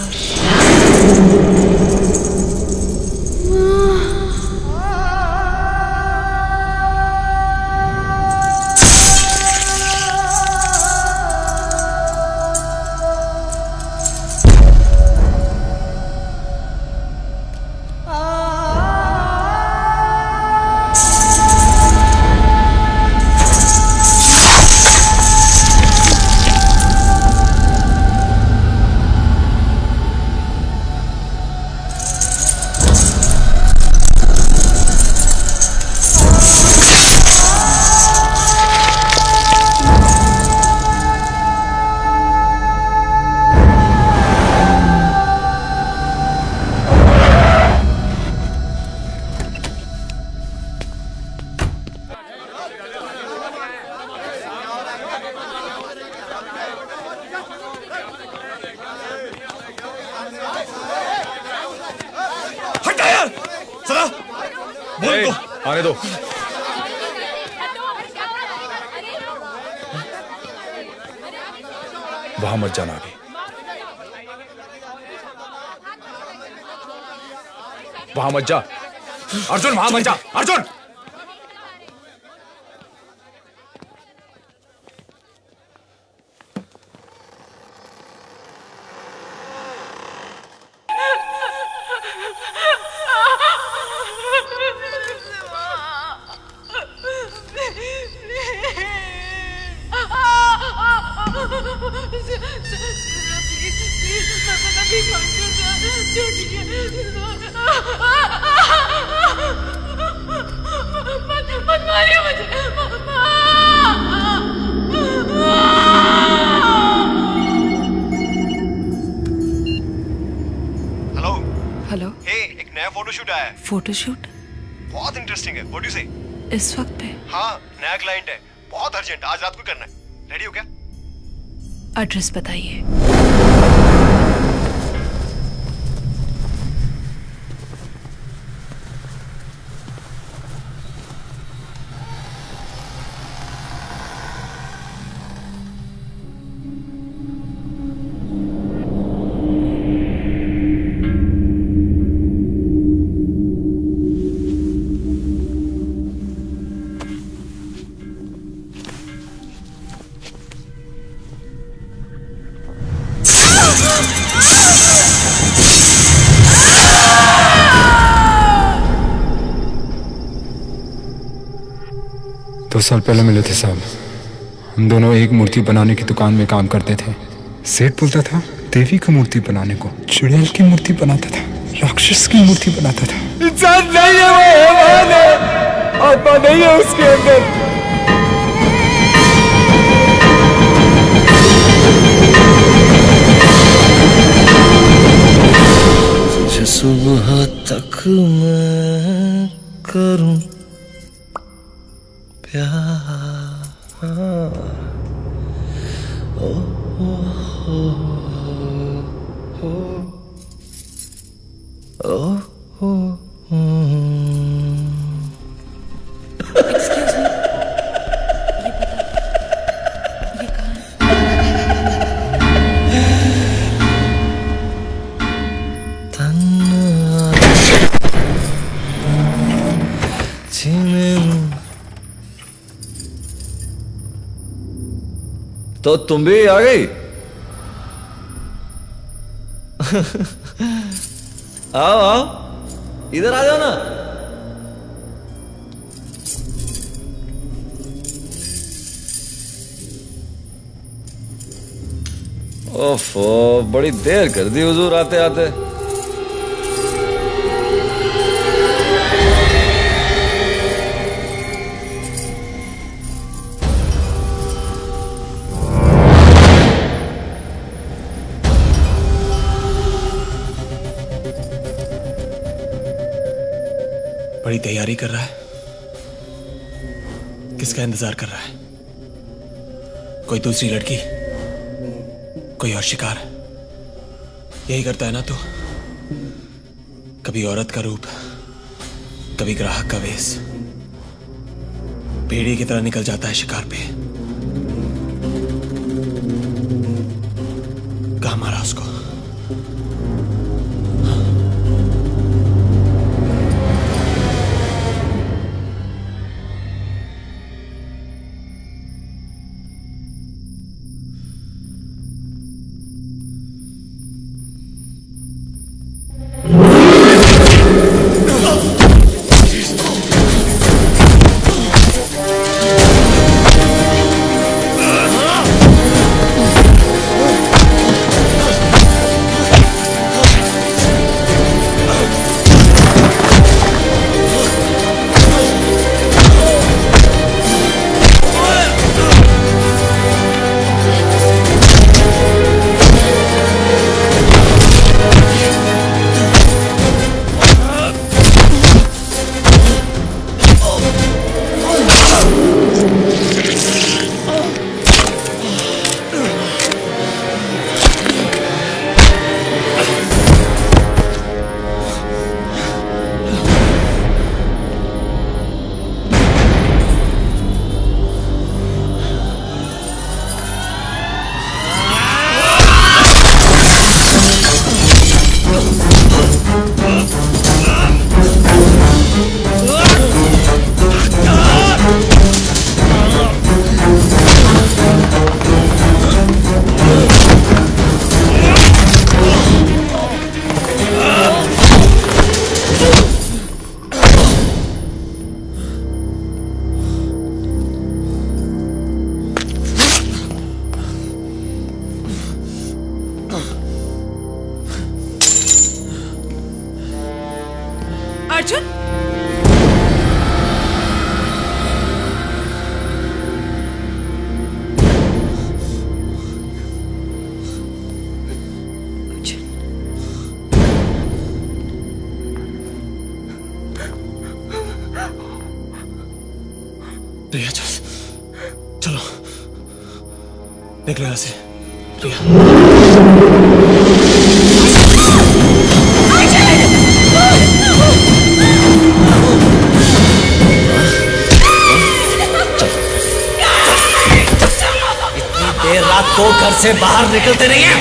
Speaker 14: आने दो। वहां मत जाना अभी। वहां मत जा अर्जुन, वहां मत जा अर्जुन।
Speaker 15: Hello
Speaker 4: hello.
Speaker 15: हे, एक नया फोटोशूट आया है।
Speaker 4: फोटोशूट
Speaker 15: बहुत इंटरेस्टिंग है। व्हाट डू से?
Speaker 4: इस वक्त पे?
Speaker 15: हाँ, नया क्लाइंट है, बहुत अर्जेंट, आज रात को करना है। रेडी हो क्या?
Speaker 4: एड्रेस बताइए।
Speaker 18: दो साल पहले मिले थे साहब। हम दोनों एक मूर्ति बनाने की दुकान में काम करते थे। सेठ बोलता था देवी की मूर्ति बनाने को, चुड़ैल की मूर्ति बनाता था, राक्षस की मूर्ति बनाता था।
Speaker 2: इंसान नहीं है वो, हैवान है, आत्मा नहीं है उसके अंदर।
Speaker 12: तुझे सुबह तक मैं करूं प्यार। ओ हो हो हो ओ हो।
Speaker 4: एक्सक्यूज मी, ये कहाँ
Speaker 17: तो तुम भी आ गई? आओ आओ, इधर आ जाओ ना। ओफो, बड़ी देर कर दी हुजूर आते आते।
Speaker 2: बड़ी तैयारी कर रहा है। किसका इंतजार कर रहा है? कोई दूसरी लड़की, कोई और शिकार? यही करता है ना तू? कभी औरत का रूप, कभी ग्राहक का वेश, भेड़िए की तरह निकल जाता है शिकार पे। कहाँ मारा उसको?
Speaker 4: अर्जुन
Speaker 2: प्रिया चल, चलो निकलो यहाँ से। प्रिया
Speaker 17: देर रात को घर से बाहर निकलते नहीं है।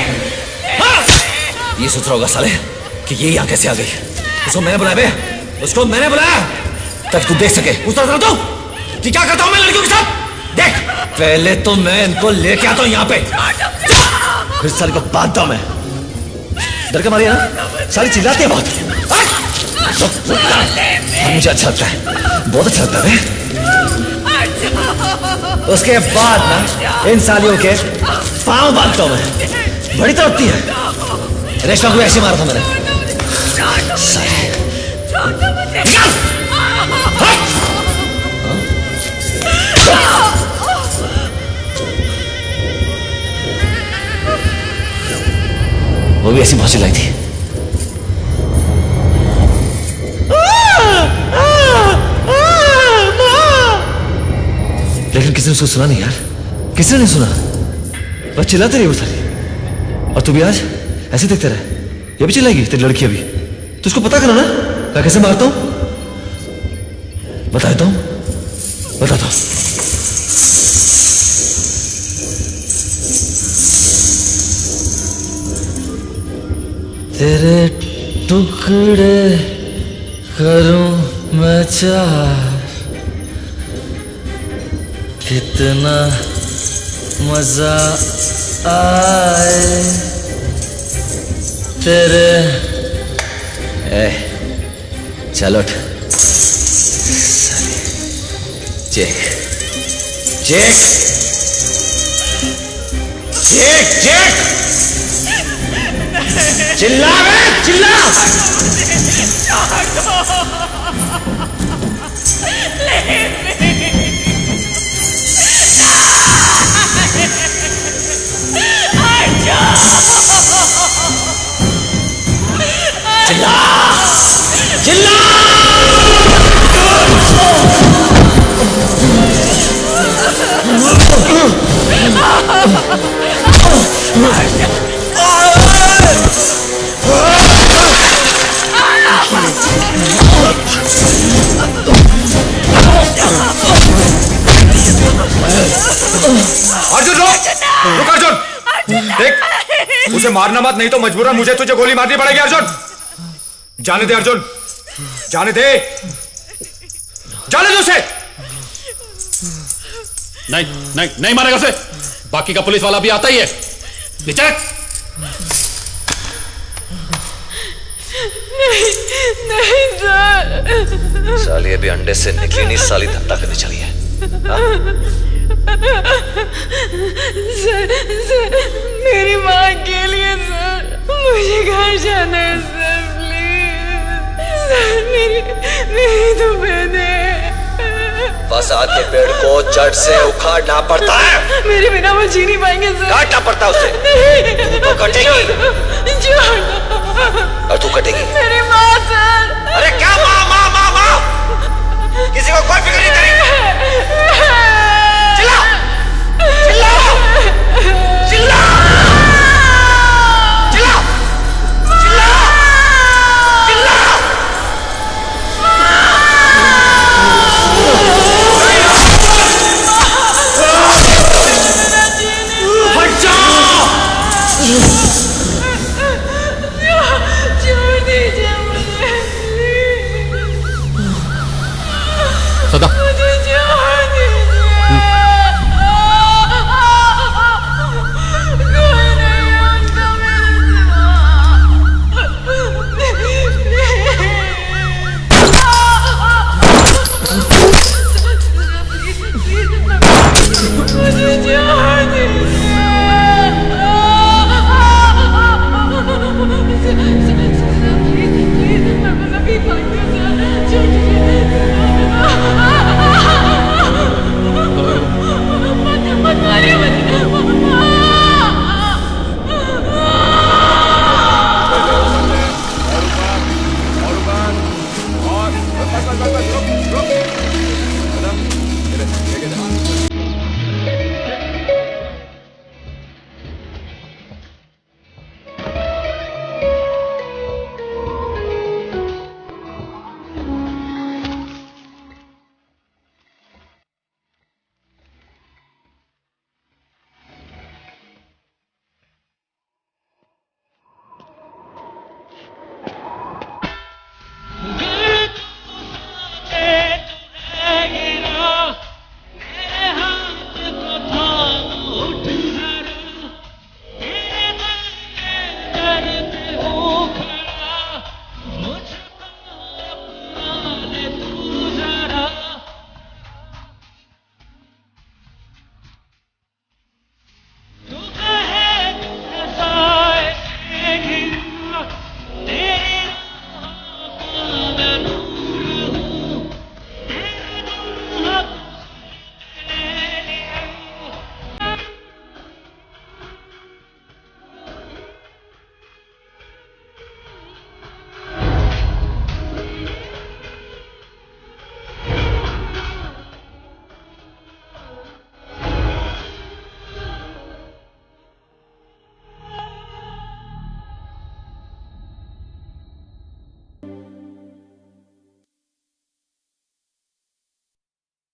Speaker 17: ये सोच रहा होगा साले कि ये यहाँ कैसे आ गई। उसको मैंने बुलाया बे, उसको मैंने बुलाया ताकि तू देख सके। उस तरह तो कि क्या करता हूँ मैं लड़कियों के साथ। देख पहले तो मैं इनको लेके आता हूँ यहाँ पे, फिर साले को बांधता हूँ मैं। डर के मारी है ना, साली चिल्लाती है बहुत। मुझे अच्छा लगता है, बहुत अच्छा लगता है। उसके बाद ना इन सालियों के पांव बांधता हूं मैं, बड़ी तड़पती है। रेशमा को ऐसे मारा था मैंने। वो भी ऐसी बहुत चिल्लाई थी। लेकिन किसी ने उसको सुना नहीं यार, किसी ने नहीं सुना। बस चिल्लाते रही वो सारी। और तू भी आज ऐसे देखते रहे, ये भी चिल्लाएगी तेरी लड़की अभी। तुझको पता करो ना मैं कैसे मारता हूं, बताता हूं, बताता हूं। तेरे टुकड़े करूं मैं चार, कितना मजा आए तेरे। चलो चेक चेक चेक चेक चिल्ला बे चिल्ला। चिल्ला चिल्ला।
Speaker 14: अर्जुन रुक अर्जुन, देख उसे मारना मत, नहीं तो मजबूरन मुझे तुझे गोली मारनी पड़ेगी। अर्जुन जाने दे, अर्जुन जाने दे, जाने दे उसे।
Speaker 11: नहीं नहीं नहीं मारेगा उसे, बाकी का पुलिस वाला भी आता ही है। ले चल।
Speaker 5: नहीं सर।
Speaker 17: साली अभी अंडे से निकली नहीं, साली धंधा करने चली है।
Speaker 5: सर मेरी माँ के लिए सर, मुझे घर जाना है सर, प्लीज सर। मेरी तो बहन है।
Speaker 17: फसाद के पेड़ को जड़ से उखाड़ना पड़ता है।
Speaker 5: मेरे बिना वो जी नहीं पाएंगे सर।
Speaker 17: काटना पड़ता है उसे। तू तो कटेगी और तू कटेगी।
Speaker 5: मेरी माँ सर।
Speaker 17: अरे क्या माँ माँ माँ माँ, किसी को कोई फिक्र नहीं करेगी।